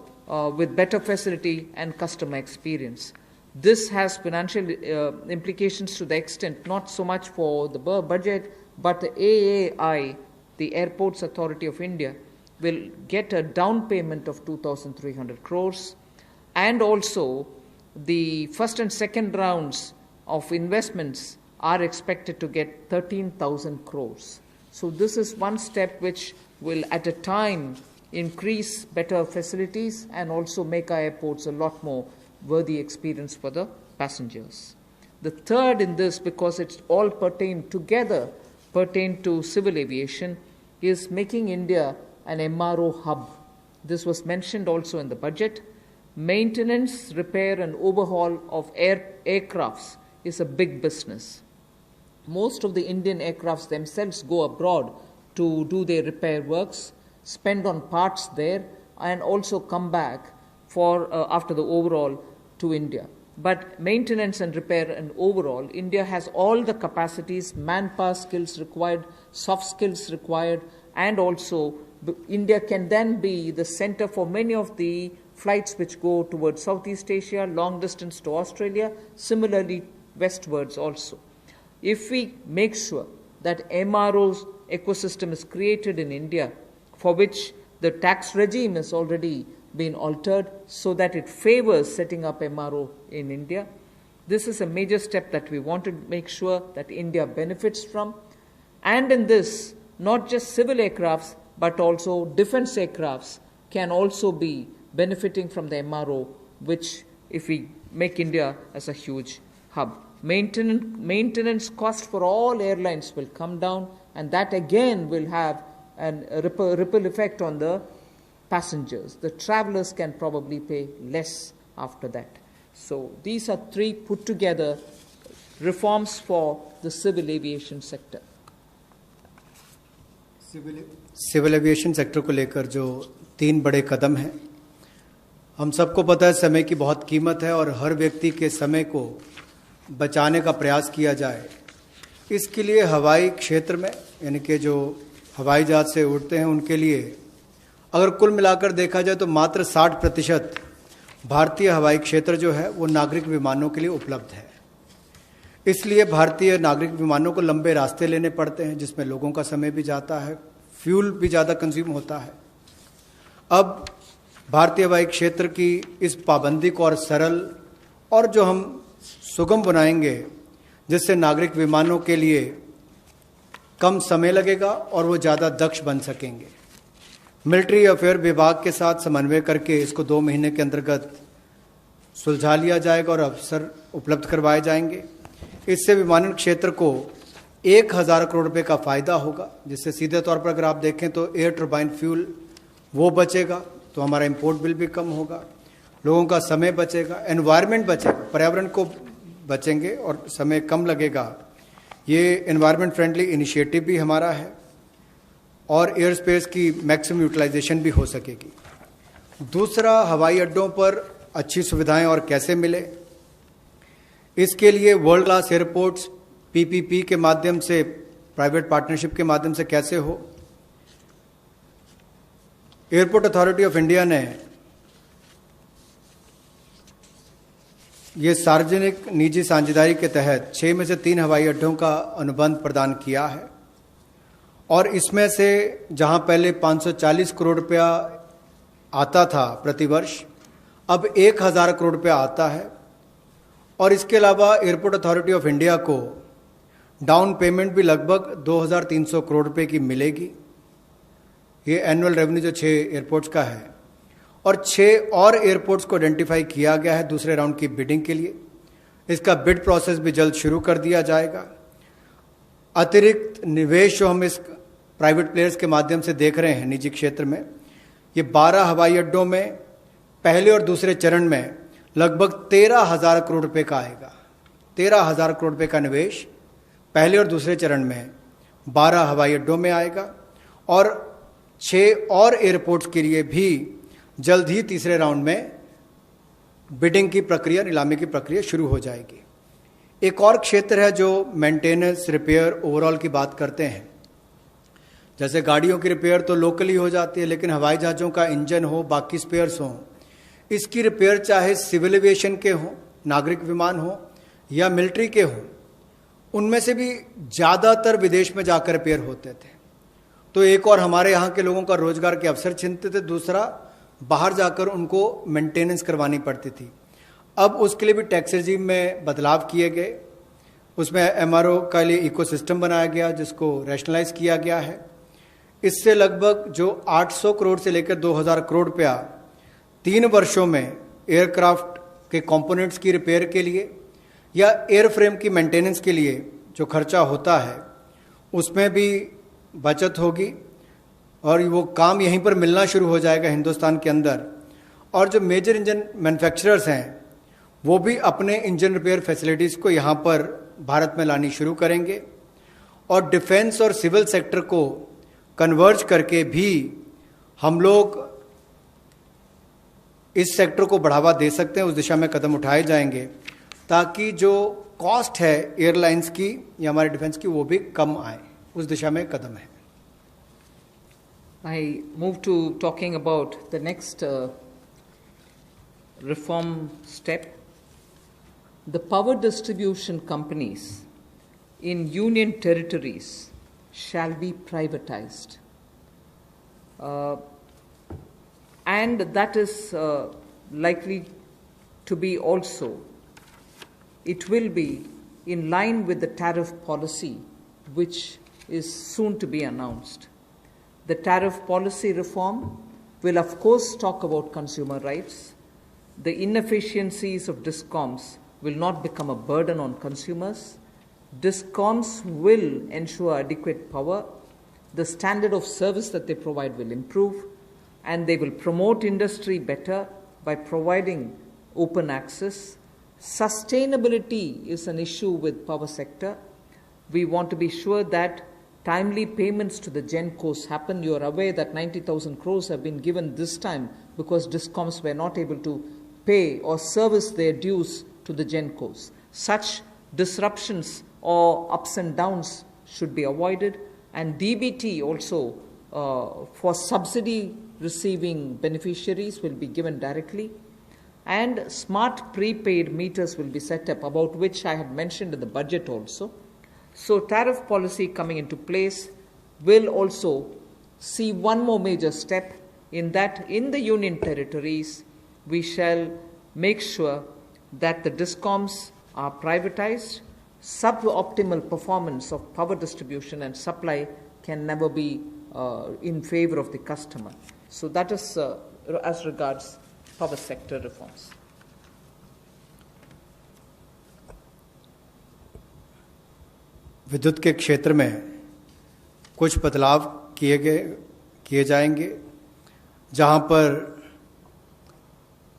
B: with better facility and customer experience. This has financial implications to the extent not so much for the budget, but the AAI, the Airports Authority of India, will get a down payment of 2,300 crores, and also the first and second rounds of investments are expected to get 13,000 crores. So this is one step which will at a time increase better facilities and also make our airports a lot more worthy experience for the passengers. The third in this, because it's all pertain to civil aviation, is making India an MRO hub. This was mentioned also in the budget. Maintenance, repair and overhaul of aircrafts is a big business. Most of the Indian aircrafts themselves go abroad to do their repair works, spend on parts there, and also come back for after the overhaul to India. But maintenance and repair and overall, India has all the capacities, manpower skills required, soft skills required, and also India can then be the center for many of the flights which go towards Southeast Asia, long distance to Australia, similarly westwards also. If we make sure that MRO's ecosystem is created in India, for which the tax regime has already been altered so that it favors setting up MRO in India, this is a major step that we want to make sure that India benefits from. And in this, not just civil aircrafts, but also defense aircrafts can also be benefiting from the MRO, which if we make India as a huge hub. Maintenance cost for all airlines will come down, and that again will have a ripple effect on the passengers. The travelers can probably pay less after that. So these are 3 put together reforms for the civil aviation sector.
C: Civil aviation sector को लेकर जो 3 बड़े कदम हैं, हम सबको पता है समय की बहुत कीमत है और हर व्यक्ति के समय को बचाने का प्रयास किया जाए। इसके लिए हवाई क्षेत्र में, यानी कि जो हवाई जहाज से उड़ते हैं उनके लिए अगर कुल मिलाकर देखा जाए तो मात्र 60% भारतीय हवाई क्षेत्र जो है वो नागरिक विमानों के लिए उपलब्ध है। इसलिए भारतीय नागरिक विमानों को लंबे रास्ते लेने पड़ते हैं, जिसमें लोगों का समय भी जाता है, फ्यूल भी ज़्यादा कंज्यूम होता है। अब भारतीय हवाई क्षेत्र की इस पाबंदी को और सरल और जो हम सुगम बनाएंगे, जिससे नागरिक विमानों के लिए कम समय लगेगा और वो ज़्यादा दक्ष बन सकेंगे। मिलिट्री अफेयर विभाग के साथ समन्वय करके इसको 2 महीने के अंतर्गत सुलझा लिया जाएगा और अवसर उपलब्ध करवाए जाएंगे। इससे विमानन क्षेत्र को 1,000 करोड़ रुपए का फायदा होगा, जिससे सीधे तौर पर अगर आप देखें तो एयर टर्बाइन फ्यूल वो बचेगा, तो हमारा इंपोर्ट बिल भी कम होगा, लोगों का समय बचेगा, एनवायरनमेंट बचेगा, पर्यावरण को बचेंगे और समय कम लगेगा। ये एनवायरनमेंट फ्रेंडली इनिशिएटिव भी हमारा है और एयर स्पेस की मैक्सिमम यूटिलाइजेशन भी हो सकेगी। दूसरा, हवाई अड्डों पर अच्छी सुविधाएं और कैसे मिले, इसके लिए वर्ल्ड क्लास एयरपोर्ट्स पीपीपी के माध्यम से, प्राइवेट पार्टनरशिप के माध्यम से कैसे हो। एयरपोर्ट अथॉरिटी ऑफ इंडिया ने ये सार्वजनिक निजी साझेदारी के तहत 6 में से 3 हवाई अड्डों का अनुबंध प्रदान किया है और इसमें से जहां पहले 540 करोड़ रुपया आता था प्रतिवर्ष, अब 1,000 करोड़ रुपया आता है। और इसके अलावा एयरपोर्ट अथॉरिटी ऑफ इंडिया को डाउन पेमेंट भी लगभग 2,300 करोड़ रुपए की मिलेगी। ये एनुअल रेवेन्यू जो 6 एयरपोर्ट्स का है, और 6 और एयरपोर्ट्स को आइडेंटिफाई किया गया है दूसरे राउंड की बिडिंग के लिए, इसका बिड प्रोसेस भी जल्द शुरू कर दिया जाएगा। अतिरिक्त निवेश जो हम इस प्राइवेट प्लेयर्स के माध्यम से देख रहे हैं निजी क्षेत्र में, ये 12 हवाई अड्डों में पहले और दूसरे चरण में लगभग 13,000 करोड़ रुपए का आएगा। 13,000 करोड़ रुपए का निवेश पहले और दूसरे चरण में 12 हवाई अड्डों में आएगा और 6 और एयरपोर्ट्स के लिए भी जल्द ही तीसरे राउंड में बिडिंग की प्रक्रिया, नीलामी की प्रक्रिया शुरू हो जाएगी। एक और क्षेत्र है जो मेंटेनेंस, रिपेयर, ओवरऑल की बात करते हैं। जैसे गाड़ियों की रिपेयर तो लोकली हो जाती है, लेकिन हवाई जहाज़ों का इंजन हो, बाकी स्पेयर्स हों, इसकी रिपेयर चाहे सिविल एविएशन के हों, नागरिक विमान हो या मिलिट्री के हों, उनमें से भी ज़्यादातर विदेश में जाकर रिपेयर होते थे। तो एक और हमारे यहाँ के लोगों का रोजगार के अवसर छीनते थे, दूसरा बाहर जाकर उनको मेंटेनेंस करवानी पड़ती थी। अब उसके लिए भी टैक्स रेजिम में बदलाव किए गए, उसमें एमआरओ का लिए इकोसिस्टम बनाया गया जिसको रैशनलाइज किया गया है। इससे लगभग जो 800 करोड़ से लेकर 2000 करोड़ रुपया 3 वर्षों में एयरक्राफ्ट के कंपोनेंट्स की रिपेयर के लिए या एयरफ्रेम की मेंटेनेंस के लिए जो खर्चा होता है उसमें भी बचत होगी और वो काम यहीं पर मिलना शुरू हो जाएगा हिंदुस्तान के अंदर। और जो मेजर इंजन मैन्युफैक्चरर्स हैं वो भी अपने इंजन रिपेयर फैसिलिटीज़ को यहाँ पर भारत में लानी शुरू करेंगे और डिफेंस और सिविल सेक्टर को कन्वर्ज करके भी हम लोग इस सेक्टर को बढ़ावा दे सकते हैं। उस दिशा में कदम उठाए जाएंगे ताकि जो कॉस्ट है एयरलाइंस की या हमारे डिफेंस की वो भी कम आए, उस दिशा में कदम है।
B: I move to talking about the next reform step. The power distribution companies in union territories shall be privatized. And that is likely to be also, it will be in line with the tariff policy which is soon to be announced. The tariff policy reform will of course talk about consumer rights. The inefficiencies of DISCOMs will not become a burden on consumers. DISCOMs will ensure adequate power. The standard of service that they provide will improve, and they will promote industry better by providing open access. Sustainability is an issue with power sector. We want to be sure that timely payments to the GENCOs happen. You are aware that 90,000 crores have been given this time because DISCOMs were not able to pay or service their dues to the GENCOs. Such disruptions or ups and downs should be avoided, and DBT also for subsidy receiving beneficiaries will be given directly, and smart prepaid meters will be set up, about which I had mentioned in the budget also. So tariff policy coming into place will also see one more major step, in that in the union territories we shall make sure that the DISCOMs are privatized. Suboptimal performance of power distribution and supply can never be in favor of the customer. So that is as regards power sector reforms.
C: विद्युत के क्षेत्र में कुछ बदलाव किए जाएंगे, जहां पर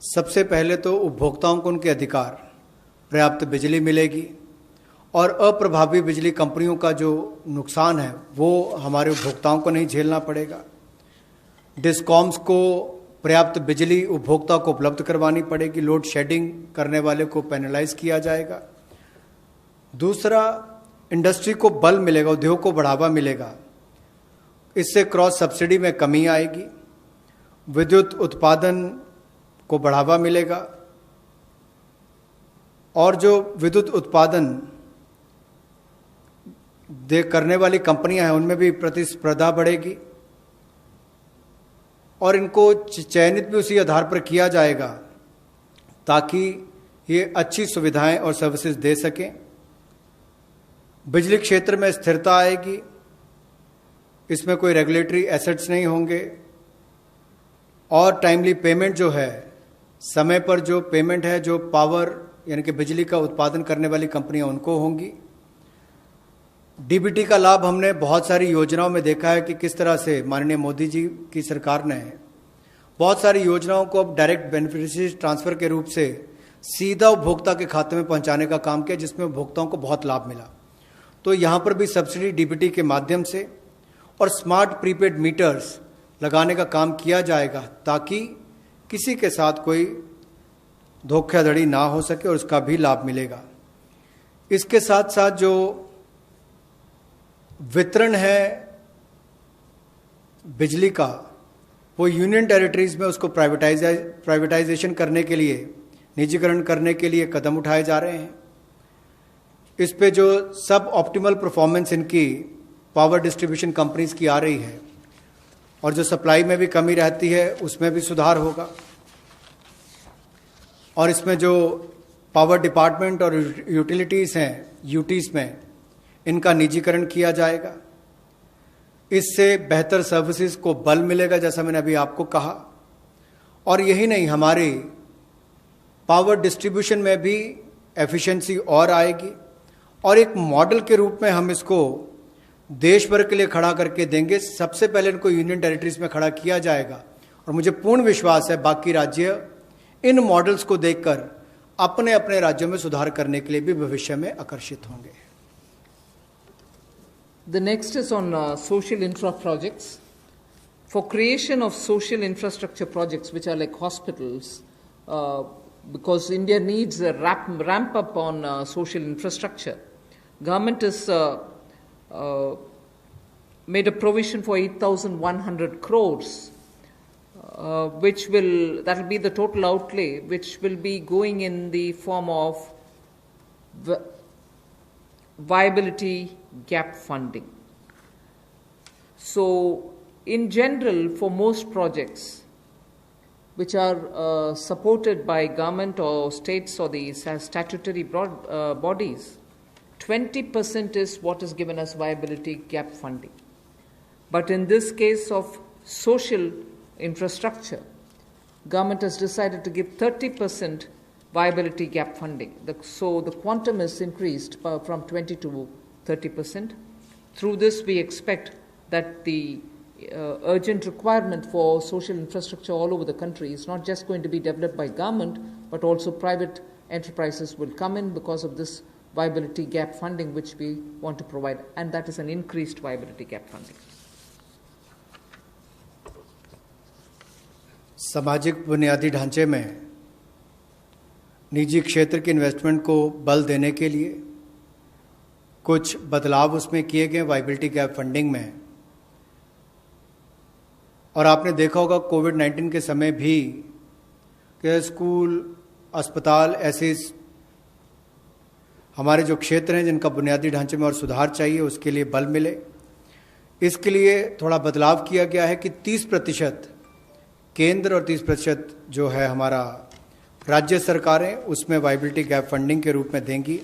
C: सबसे पहले तो उपभोक्ताओं को उनके अधिकार, पर्याप्त बिजली मिलेगी और अप्रभावी बिजली कंपनियों का जो नुकसान है वो हमारे उपभोक्ताओं को नहीं झेलना पड़ेगा। डिस्कॉम्स को पर्याप्त बिजली उपभोक्ता को उपलब्ध करवानी पड़ेगी, लोड शेडिंग करने वाले को पेनलाइज किया जाएगा। दूसरा, इंडस्ट्री को बल मिलेगा, उद्योग को बढ़ावा मिलेगा, इससे क्रॉस सब्सिडी में कमी आएगी, विद्युत उत्पादन को बढ़ावा मिलेगा और जो विद्युत उत्पादन करने वाली कंपनियां हैं उनमें भी प्रतिस्पर्धा बढ़ेगी और इनको चयनित भी उसी आधार पर किया जाएगा ताकि ये अच्छी सुविधाएं और सर्विसेज दे सकें। बिजली क्षेत्र में स्थिरता आएगी, इसमें कोई रेगुलेटरी एसेट्स नहीं होंगे और टाइमली पेमेंट जो है, समय पर जो पेमेंट है, जो पावर यानी कि बिजली का उत्पादन करने वाली कंपनियां उनको होंगी। डीबीटी का लाभ हमने बहुत सारी योजनाओं में देखा है कि किस तरह से माननीय मोदी जी की सरकार ने बहुत सारी योजनाओं को अब डायरेक्ट बेनिफिशियरी ट्रांसफर के रूप से सीधा उपभोक्ता के खाते में पहुंचाने का काम किया, जिसमें उपभोक्ताओं को बहुत लाभ मिला। तो यहां पर भी सब्सिडी डीबीटी के माध्यम से और स्मार्ट प्रीपेड मीटर्स लगाने का काम किया जाएगा, ताकि किसी के साथ कोई धोखाधड़ी ना हो सके और उसका भी लाभ मिलेगा। इसके साथ साथ जो वितरण है बिजली का, वो यूनियन टेरिटरीज में उसको प्राइवेटाइजेशन करने के लिए, निजीकरण करने के लिए कदम उठाए जा रहे हैं। इस पे जो सब ऑप्टिमल परफॉर्मेंस इनकी पावर डिस्ट्रीब्यूशन कंपनीज की आ रही है और जो सप्लाई में भी कमी रहती है उसमें भी सुधार होगा। और इसमें जो पावर डिपार्टमेंट और यूटिलिटीज़ हैं, यूटीज़ में, इनका निजीकरण किया जाएगा। इससे बेहतर सर्विसेज को बल मिलेगा, जैसा मैंने अभी आपको कहा। और यही नहीं, हमारी पावर डिस्ट्रीब्यूशन में भी एफिशिएंसी और आएगी और एक मॉडल के रूप में हम इसको देश भर के लिए खड़ा करके देंगे। सबसे पहले इनको यूनियन टेरिटरीज में खड़ा किया जाएगा और मुझे पूर्ण विश्वास है बाकी राज्य इन मॉडल्स को देखकर अपने अपने राज्यों में सुधार करने के लिए भी भविष्य में आकर्षित होंगे।
B: The next is on social infra projects. For creation of social infrastructure projects, which are like hospitals, because India needs a ramp up on social infrastructure, government has made a provision for 8,100 crores, that will be the total outlay, which will be going in the form of viability gap funding. So, in general, for most projects which are supported by government or states or the statutory bodies, 20% is what is given as viability gap funding. But in this case of social infrastructure, government has decided to give 30% viability gap funding. So the quantum is increased from 20 to 30%. Through this, we expect that the urgent requirement for social infrastructure all over the country is not just going to be developed by government, but also private enterprises will come in because of this viability gap funding which we want to provide, and that is an increased viability gap funding.
C: सामाजिक बुनियादी ढांचे में निजी क्षेत्र के investment को बल देने के लिए कुछ बदलाव उसमें किए गए वायबिलिटी गैप फंडिंग में। और आपने देखा होगा कोविड-19 के समय भी कि स्कूल, अस्पताल, ऐसे हमारे जो क्षेत्र हैं जिनका बुनियादी ढांचे में और सुधार चाहिए, उसके लिए बल मिले। इसके लिए थोड़ा बदलाव किया गया है कि 30% केंद्र और 30% जो है हमारा राज्य सरकारें उसमें वायबिलिटी गैप फंडिंग के रूप में देंगी।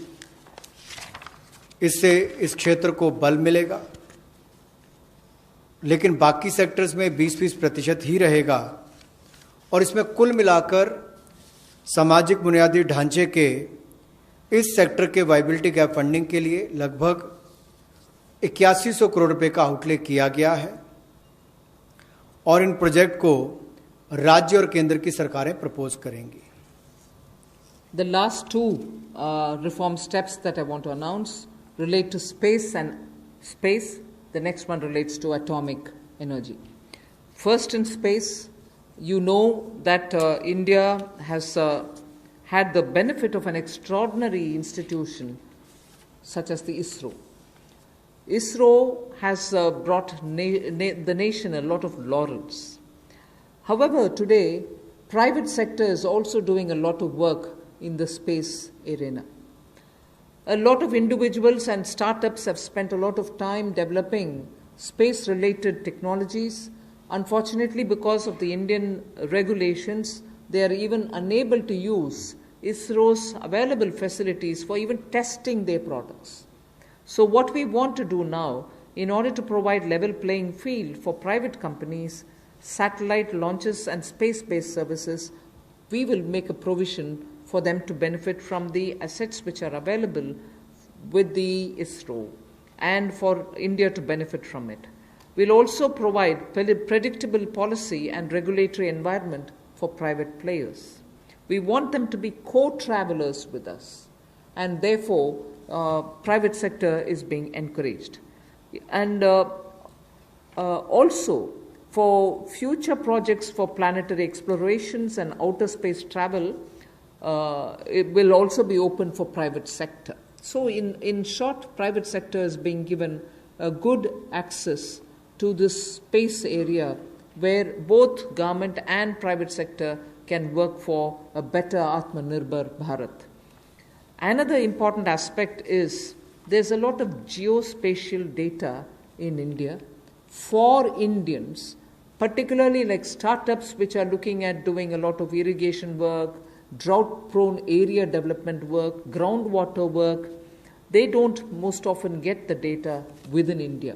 C: इससे इस क्षेत्र को बल मिलेगा, लेकिन बाकी सेक्टर्स में 20% ही रहेगा। और इसमें कुल मिलाकर सामाजिक बुनियादी ढांचे के इस सेक्टर के वायबिलिटी गैप फंडिंग के लिए लगभग 8100 करोड़ रुपए का आउटले किया गया है और इन प्रोजेक्ट को राज्य और केंद्र की सरकारें प्रपोज करेंगी।
B: The last two reform steps that I want to announce relate to space and space. The next one relates to atomic energy. First, in space, you know that India has had the benefit of an extraordinary institution such as the ISRO. ISRO has brought the nation a lot of laurels. However, today, private sector is also doing a lot of work in the space arena. A lot of individuals and startups have spent a lot of time developing space-related technologies. Unfortunately, because of the Indian regulations, they are even unable to use ISRO's available facilities for even testing their products. So what we want to do now, in order to provide level playing field for private companies, satellite launches and space-based services, we will make a provision for them to benefit from the assets which are available with the ISRO and for India to benefit from it. We'll also provide predictable policy and regulatory environment for private players. We want them to be co-travelers with us, and therefore private sector is being encouraged. And also for future projects for planetary explorations and outer space travel, it will also be open for private sector. So in short, private sector is being given a good access to this space area where both government and private sector can work for a better Atmanirbhar Bharat. Another important aspect is there's a lot of geospatial data in India for Indians, particularly like startups which are looking at doing a lot of irrigation work, drought-prone area development work, groundwater work. They don't most often get the data within India.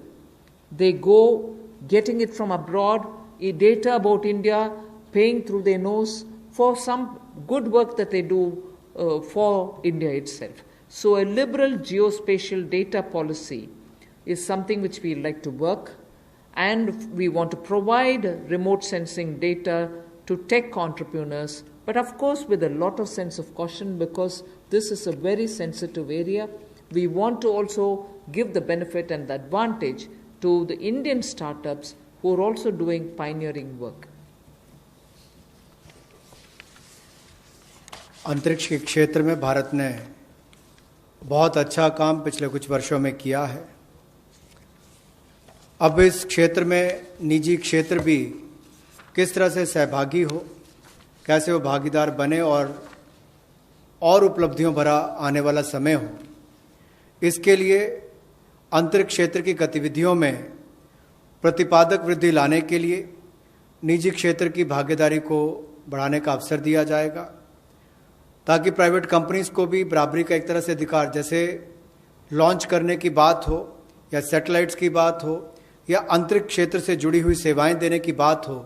B: They go getting it from abroad, data about India, paying through their nose for some good work that they do for India itself. So a liberal geospatial data policy is something which we like to work, and we want to provide remote sensing data to tech entrepreneurs, but of course with a lot of sense of caution, because this is a very sensitive area. We want to also give the benefit and the advantage to the Indian startups who are also doing pioneering work.
C: अंतरिक्ष के क्षेत्र में भारत ने बहुत अच्छा काम पिछले कुछ वर्षों में किया है। अब इस क्षेत्र में निजी क्षेत्र भी किस तरह से सहभागी हो, कैसे वो भागीदार बने और उपलब्धियों भरा आने वाला समय हो, इसके लिए अंतरिक्ष क्षेत्र की गतिविधियों में प्रतिपादक वृद्धि लाने के लिए निजी क्षेत्र की भागीदारी को बढ़ाने का अवसर दिया जाएगा, ताकि प्राइवेट कंपनीज को भी बराबरी का एक तरह से अधिकार, जैसे लॉन्च करने की बात हो या सैटेलाइट्स की बात हो या अंतरिक्ष क्षेत्र से जुड़ी हुई सेवाएं देने की बात हो,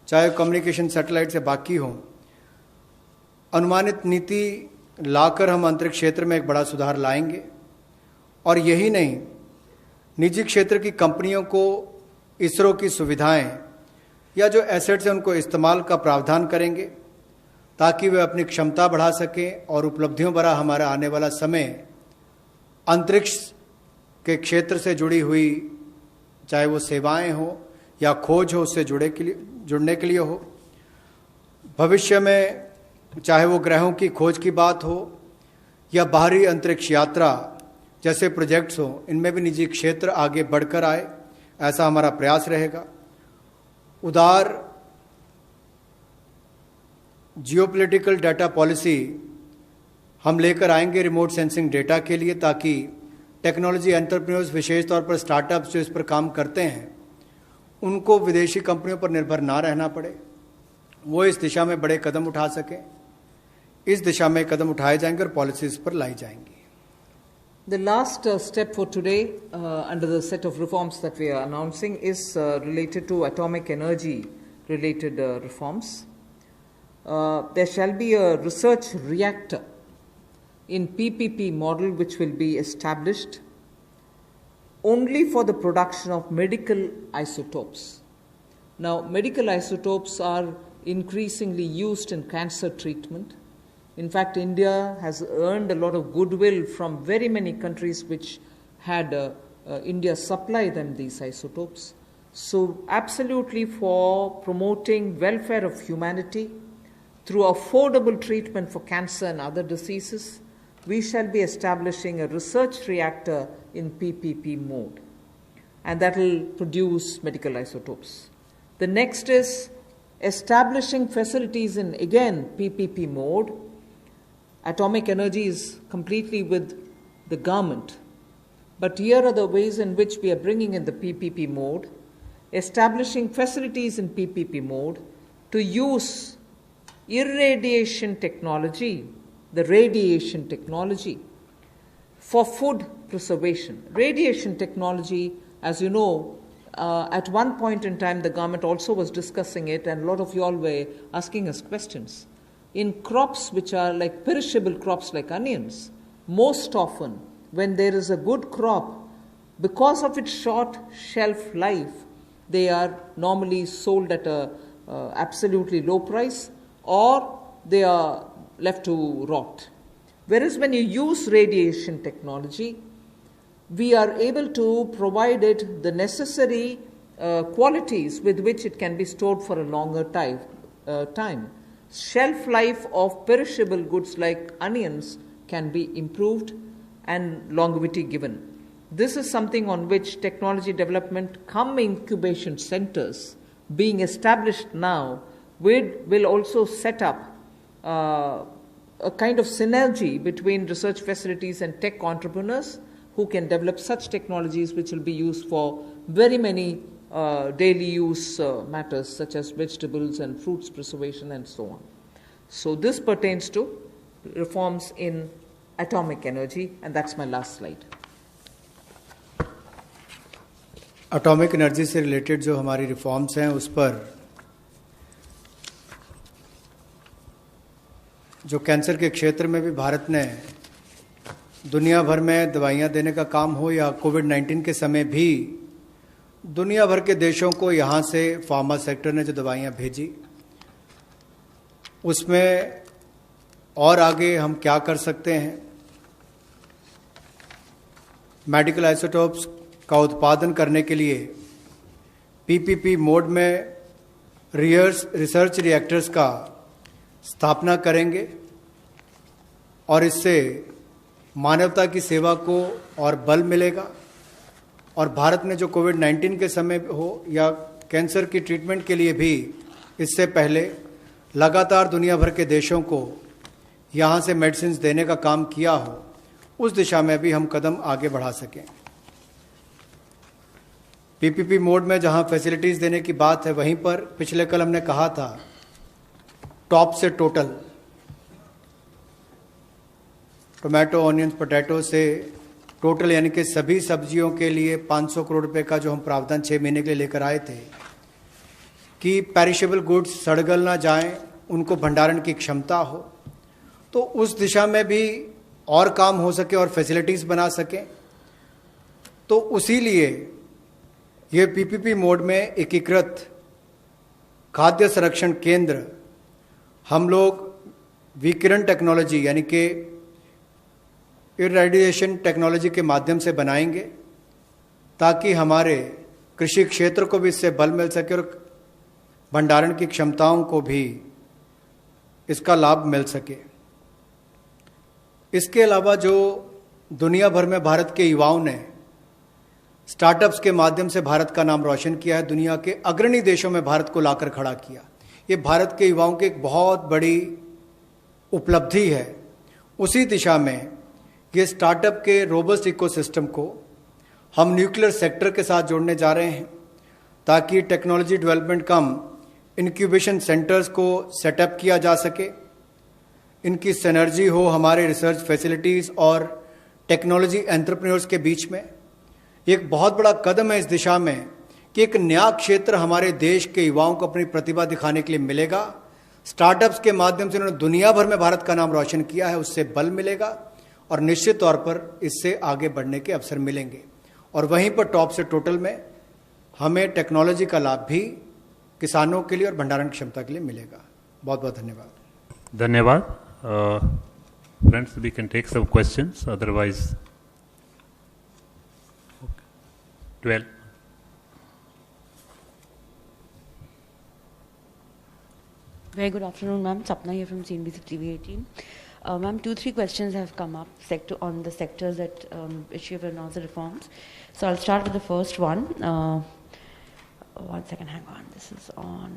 C: चाहे कम्युनिकेशन सैटेलाइट से बाकी हो, अनुमानित नीति लाकर हम अंतरिक्ष क्षेत्र में एक बड़ा सुधार लाएंगे। और यही नहीं, निजी क्षेत्र की कंपनियों को इसरो की सुविधाएं या जो एसेट्स हैं उनको इस्तेमाल का प्रावधान करेंगे, ताकि वे अपनी क्षमता बढ़ा सकें और उपलब्धियों भरा हमारा आने वाला समय अंतरिक्ष के क्षेत्र से जुड़ी हुई, चाहे वो सेवाएं हो या खोज हो, उससे जुड़ने के लिए हो। भविष्य में चाहे वो ग्रहों की खोज की बात हो या बाहरी अंतरिक्ष यात्रा जैसे प्रोजेक्ट्स हो, इनमें भी निजी क्षेत्र आगे बढ़कर आए, ऐसा हमारा प्रयास रहेगा। उदार जियोपॉलिटिकल डाटा पॉलिसी हम लेकर आएंगे रिमोट सेंसिंग डेटा के लिए, ताकि टेक्नोलॉजी एंटरप्रेन्योर्स, विशेष तौर पर स्टार्टअप्स जो इस पर काम करते हैं, उनको विदेशी कंपनियों पर निर्भर ना रहना पड़े, वो इस दिशा में बड़े कदम उठा सकें। इस दिशा में कदम उठाए जाएंगे और पॉलिसीज पर लाई जाएंगी।
B: The last step for today under the set of reforms that we are announcing is related to atomic energy related reforms. There shall be a research reactor in PPP model which will be established only for the production of medical isotopes. Now, medical isotopes are increasingly used in cancer treatment. In fact, India has earned a lot of goodwill from very many countries which had India supply them these isotopes. So, absolutely for promoting welfare of humanity through affordable treatment for cancer and other diseases, we shall be establishing a research reactor in PPP mode, and that will produce medical isotopes. The next is establishing facilities in, again, PPP mode. Atomic energy is completely with the government, but here are the ways in which we are bringing in the PPP mode, establishing facilities in PPP mode to use irradiation technology, the radiation technology, for food preservation. Radiation technology, as you know, at one point in time the government also was discussing it, and a lot of you all were asking us questions. in crops which are like perishable crops like onions, most often when there is a good crop, because of its short shelf life, they are normally sold at a absolutely low price, or they are left to rot. Whereas when you use radiation technology, we are able to provide it the necessary qualities with which it can be stored for a longer time. Shelf life of perishable goods like onions can be improved and longevity given. This is something on which technology development cum incubation centers being established now will also set up a kind of synergy between research facilities and tech entrepreneurs who can develop such technologies which will be used for very many daily use matters such as vegetables and fruits preservation and so on. So this pertains to reforms in atomic energy, and that's my last slide.
C: Atomic energy से related जो हमारी reforms हैं उस पर जो cancer के क्षेत्र में भी भारत ने दुनिया भर में दवाइयां देने का काम हो या कोविड-19 के समय भी दुनिया भर के देशों को यहाँ से फार्मा सेक्टर ने जो दवाइयां भेजी, उसमें और आगे हम क्या कर सकते हैं। मेडिकल आइसोटोप्स का उत्पादन करने के लिए पीपीपी मोड में रिसर्च रिएक्टर्स का स्थापना करेंगे और इससे मानवता की सेवा को और बल मिलेगा। और भारत ने जो कोविड-19 के समय हो या कैंसर की ट्रीटमेंट के लिए भी इससे पहले लगातार दुनिया भर के देशों को यहाँ से मेडिसिन देने का काम किया हो, उस दिशा में भी हम कदम आगे बढ़ा सकें। पीपीपी मोड में जहाँ फैसिलिटीज़ देने की बात है, वहीं पर पिछले कल हमने कहा था टॉप से टोटल, टोमेटो, ऑनियंस, पोटैटो से टोटल यानी कि सभी सब्जियों के लिए 500 करोड़ रुपए का जो हम प्रावधान 6 महीने के लिए लेकर आए थे कि पेरिशेबल गुड्स सड़गल ना जाएं, उनको भंडारण की क्षमता हो, तो उस दिशा में भी और काम हो सके और फैसिलिटीज़ बना सकें। तो उसी लिए ये पीपीपी मोड में एकीकृत खाद्य संरक्षण केंद्र हम लोग विकिरण टेक्नोलॉजी यानी कि इरेडिएशन टेक्नोलॉजी के माध्यम से बनाएंगे ताकि हमारे कृषि क्षेत्र को भी इससे बल मिल सके और भंडारण की क्षमताओं को भी इसका लाभ मिल सके। इसके अलावा जो दुनिया भर में भारत के युवाओं ने स्टार्टअप्स के माध्यम से भारत का नाम रोशन किया है, दुनिया के अग्रणी देशों में भारत को लाकर खड़ा किया, ये भारत के युवाओं की एक बहुत बड़ी उपलब्धि है। उसी दिशा में ये स्टार्टअप के रोबस्ट इकोसिस्टम को हम न्यूक्लियर सेक्टर के साथ जोड़ने जा रहे हैं ताकि टेक्नोलॉजी डेवलपमेंट कम इंक्यूबेशन सेंटर्स को सेटअप किया जा सके, इनकी सिनर्जी हो हमारे रिसर्च फैसिलिटीज़ और टेक्नोलॉजी एंटरप्रेन्योर्स के बीच में। एक बहुत बड़ा कदम है इस दिशा में कि एक नया क्षेत्र हमारे देश के युवाओं को अपनी प्रतिभा दिखाने के लिए मिलेगा। स्टार्टअप्स के माध्यम से उन्होंने दुनिया भर में भारत का नाम रोशन किया है, उससे बल मिलेगा और निश्चित तौर पर इससे आगे बढ़ने के अवसर मिलेंगे। और वहीं पर टॉप से टोटल में हमें टेक्नोलॉजी का लाभ भी किसानों के लिए और भंडारण क्षमता के लिए मिलेगा। बहुत बहुत धन्यवाद।
A: धन्यवाद। Friends, we can take some questions, otherwise 12.
D: Very good afternoon, ma'am. Sapna here from CNBC TV 18. Ma'am, 2-3 questions have come up on the sectors that which you have announced the reforms. So I'll start with the first one. 1 second, hang on. This is on.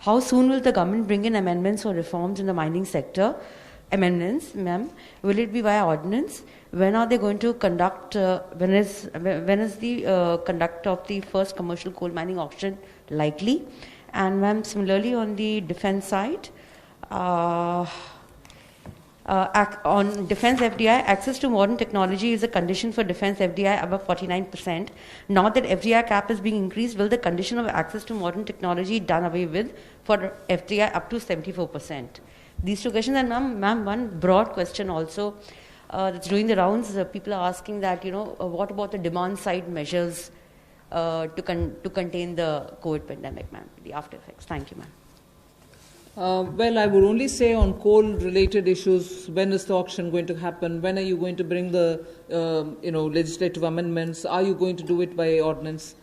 D: How soon will the government bring in amendments or reforms in the mining sector? Amendments, ma'am. Will it be via ordinance? When are they going to conduct? When is the conduct of the first commercial coal mining auction likely? And ma'am, similarly on the defense side, on defense FDI, access to modern technology is a condition for defense FDI above 49%. Now that FDI cap is being increased, will the condition of access to modern technology done away with for FDI up to 74%? These two questions, and ma'am, one broad question also that's doing the rounds. People are asking that, what about the demand side measures to contain the COVID pandemic, ma'am, the after effects? Thank you, ma'am.
B: Well, I would only say on coal-related issues, when is the auction going to happen? When are you going to bring the, legislative amendments? Are you going to do it by ordinance?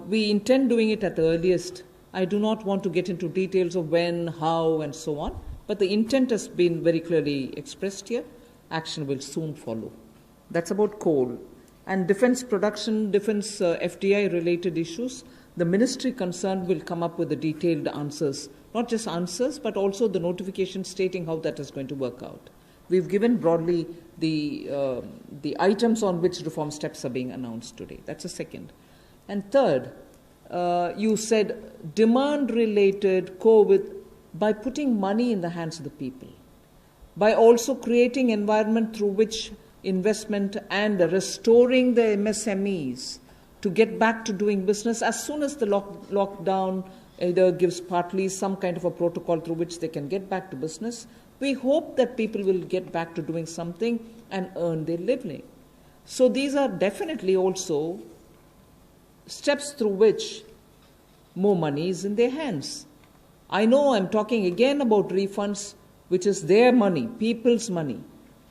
B: We intend doing it at the earliest. I do not want to get into details of when, how, and so on. But the intent has been very clearly expressed here. Action will soon follow. That's about coal. And defense production, defense FDI-related issues, the ministry concerned will come up with the detailed answers. Not just answers, but also the notification stating how that is going to work out. We've given broadly the items on which reform steps are being announced today. That's the second. And third, you said demand-related COVID by putting money in the hands of the people, by also creating environment through which investment and restoring the MSMEs to get back to doing business as soon as the lockdown either gives partly some kind of a protocol through which they can get back to business. We hope that people will get back to doing something and earn their living. So these are definitely also steps through which more money is in their hands. I know I'm talking again about refunds, which is their money, people's money.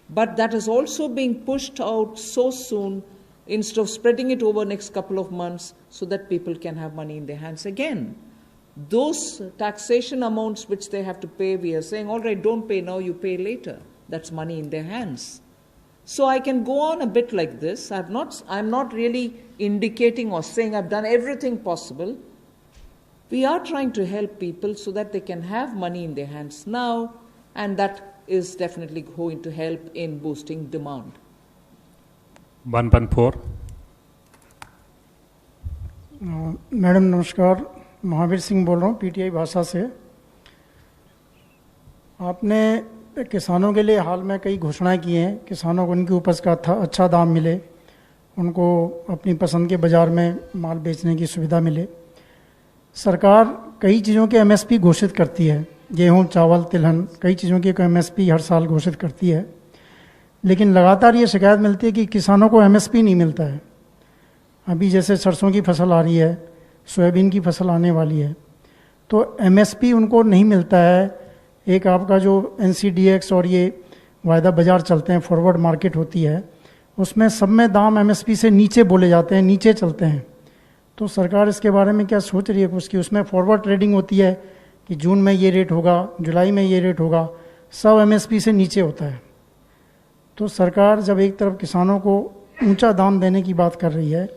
B: But that is also being pushed out so soon instead of spreading it over the next couple of months so that people can have money in their hands again. Those taxation amounts which they have to pay, we are saying, all right, don't pay now, you pay later. That's money in their hands. So I can go on a bit like this. I'm not really indicating or saying I've done everything possible. We are trying to help people so that they can have money in their hands now, and that is definitely going to help in boosting demand.
A: 114.
E: Madam नमस्कार, महावीर सिंह बोल रहा हूँ PTI भाषा से। आपने किसानों के लिए हाल में कई घोषणाएं की हैं, किसानों को उनकी उपज का अच्छा दाम मिले, उनको अपनी पसंद के बाज़ार में माल बेचने की सुविधा मिले। सरकार कई चीज़ों के एमएसपी घोषित करती है, गेहूं, चावल, तिलहन, कई चीज़ों की एमएसपी हर साल घोषित करती है, लेकिन लगातार ये शिकायत मिलती है कि किसानों को एमएसपी नहीं मिलता है। अभी जैसे सरसों की फसल आ रही है, सोयाबीन की फसल आने वाली है, तो एमएसपी उनको नहीं मिलता है। एक आपका जो एनसीडीएक्स और ये वायदा बाज़ार चलते हैं, फॉरवर्ड मार्केट होती है, उसमें सब में दाम एमएसपी से नीचे बोले जाते हैं, नीचे चलते हैं। तो सरकार इसके बारे में क्या सोच रही है कुछ कि उसमें फॉरवर्ड ट्रेडिंग होती है कि जून में ये रेट होगा, जुलाई में ये रेट होगा, सब एमएसपी से नीचे होता है। तो सरकार जब एक तरफ किसानों को ऊंचा दाम देने की बात कर रही है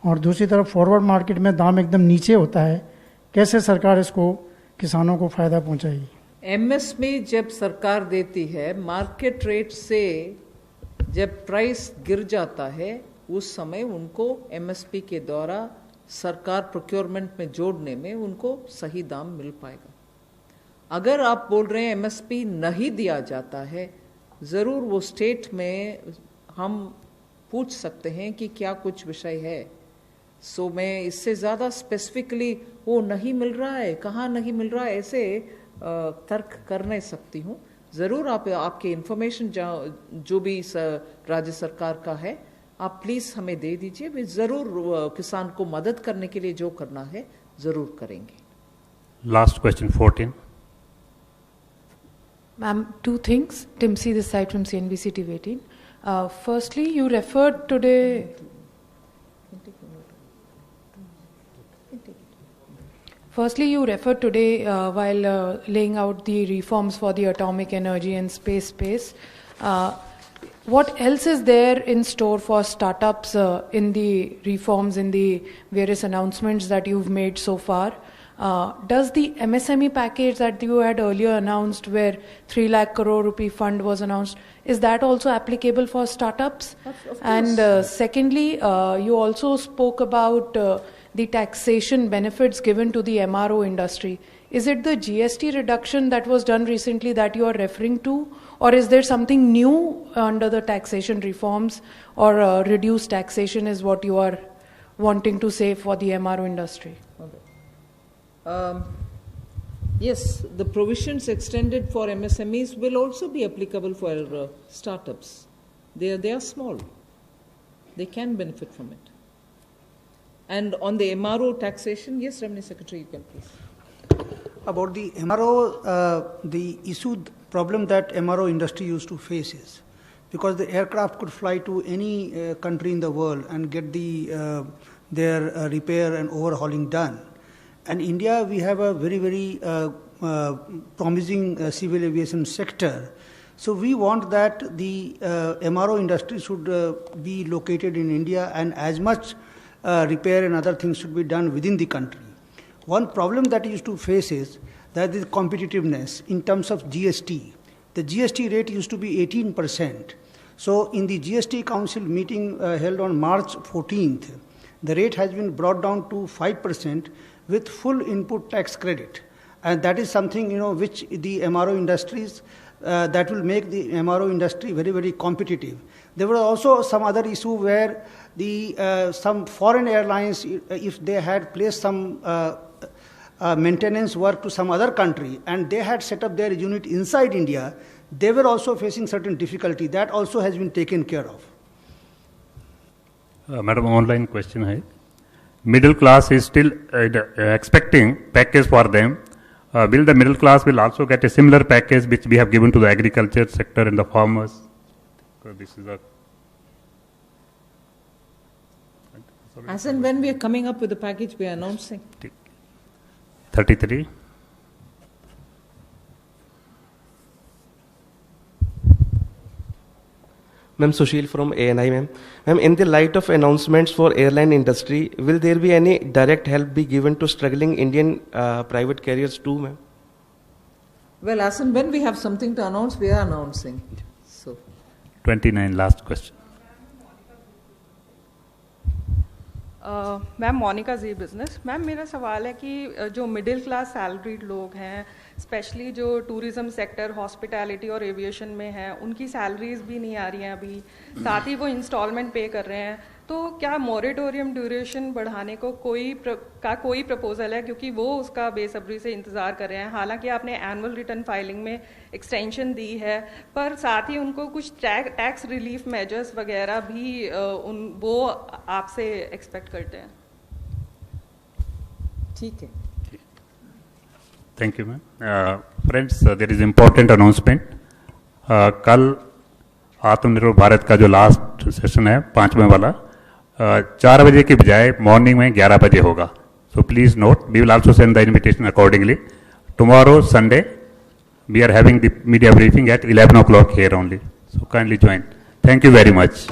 E: और दूसरी तरफ फॉरवर्ड मार्केट में दाम एकदम नीचे होता है, कैसे सरकार इसको किसानों को फ़ायदा पहुंचाएगी?
B: एमएसपी जब सरकार देती है, मार्केट रेट से जब प्राइस गिर जाता है, उस समय उनको एमएसपी के द्वारा सरकार प्रोक्योरमेंट में जोड़ने में उनको सही दाम मिल पाएगा। अगर आप बोल रहे हैं एमएसपी नहीं दिया जाता है, ज़रूर वो स्टेट में हम पूछ सकते हैं कि क्या कुछ विषय है। सो मैं इससे ज़्यादा स्पेसिफिकली वो नहीं मिल रहा है, कहाँ नहीं मिल रहा है, ऐसे तर्क कर नहीं सकती हूँ। ज़रूर आपके इन्फॉर्मेशन जो भी राज्य सरकार का है, आप प्लीज़ हमें दे दीजिए। वे ज़रूर किसान को मदद करने के लिए जो करना है ज़रूर करेंगे।
A: Last question 14.
F: Ma'am, two things. Timsi this side from CNBC TV 18. Firstly, you referred today. While laying out the reforms for the atomic energy and space. What else is there in store for startups in the reforms, in the various announcements that you've made so far? Does the MSME package that you had earlier announced, where 3 lakh crore rupee fund was announced, is that also applicable for startups?
B: Of course.
F: And secondly, you also spoke about the taxation benefits given to the MRO industry. Is it the GST reduction that was done recently that you are referring to, or is there something new under the taxation reforms, or reduced taxation is what you are wanting to say for the MRO industry?
B: Yes, the provisions extended for MSMEs will also be applicable for startups. They are small. They can benefit from it. And on the MRO taxation, yes, Revenue Secretary, you can please.
G: About the MRO, the problem that MRO industry used to face is because the aircraft could fly to any country in the world and get their repair and overhauling done. And India, we have a very, very promising civil aviation sector. So we want that the MRO industry should be located in India, and as much repair and other things should be done within the country. One problem that used to face is that the competitiveness in terms of GST. The GST rate used to be 18%. So in the GST Council meeting held on March 14th, the rate has been brought down to 5% with full input tax credit. And that is something, which the MRO industries, that will make the MRO industry very, very competitive. There were also some other issue where some foreign airlines, if they had placed some maintenance work to some other country and they had set up their unit inside India, they were also facing certain difficulty. That also has been taken care of.
A: Madam, online question hai. Middle class is still expecting package for them. Will the middle class will also get a similar package which we have given to the agriculture sector and the farmers? This is a
B: As and when we are coming up with the package, we are announcing.
A: 33.
H: Ma'am, Sushil from ANI, ma'am. Ma'am, in the light of announcements for airline industry, will there be any direct help be given to struggling Indian private carriers too, ma'am?
B: Well, as and when we have something to announce, we are announcing. So,
A: 29, last question.
I: Ma'am Monika ji business ma'am मेरा सवाल है कि जो middle class salaried लोग हैं specially जो tourism sector hospitality और aviation में हैं उनकी सैलरीज भी नहीं आ रही हैं अभी साथ ही वो इंस्टॉलमेंट पे कर रहे हैं तो क्या मॉरेटोरियम ड्यूरेशन बढ़ाने को कोई प्रपोजल है क्योंकि वो उसका बेसब्री से इंतज़ार कर रहे हैं हालांकि आपने एनुअल रिटर्न फाइलिंग में एक्सटेंशन दी है पर साथ ही उनको कुछ टैक्स रिलीफ मेजर्स वगैरह भी वो आपसे एक्सपेक्ट करते हैं
B: ठीक है
A: thank you ma'am friends there is important announcement कल आत्मनिर्भर भारत का जो लास्ट सेशन है 5वें वाला 4 बजे की बजाय मॉर्निंग में 11 बजे होगा so please note we will also send the invitation accordingly tomorrow Sunday we are having the media briefing at 11 o'clock here only so kindly join thank you very much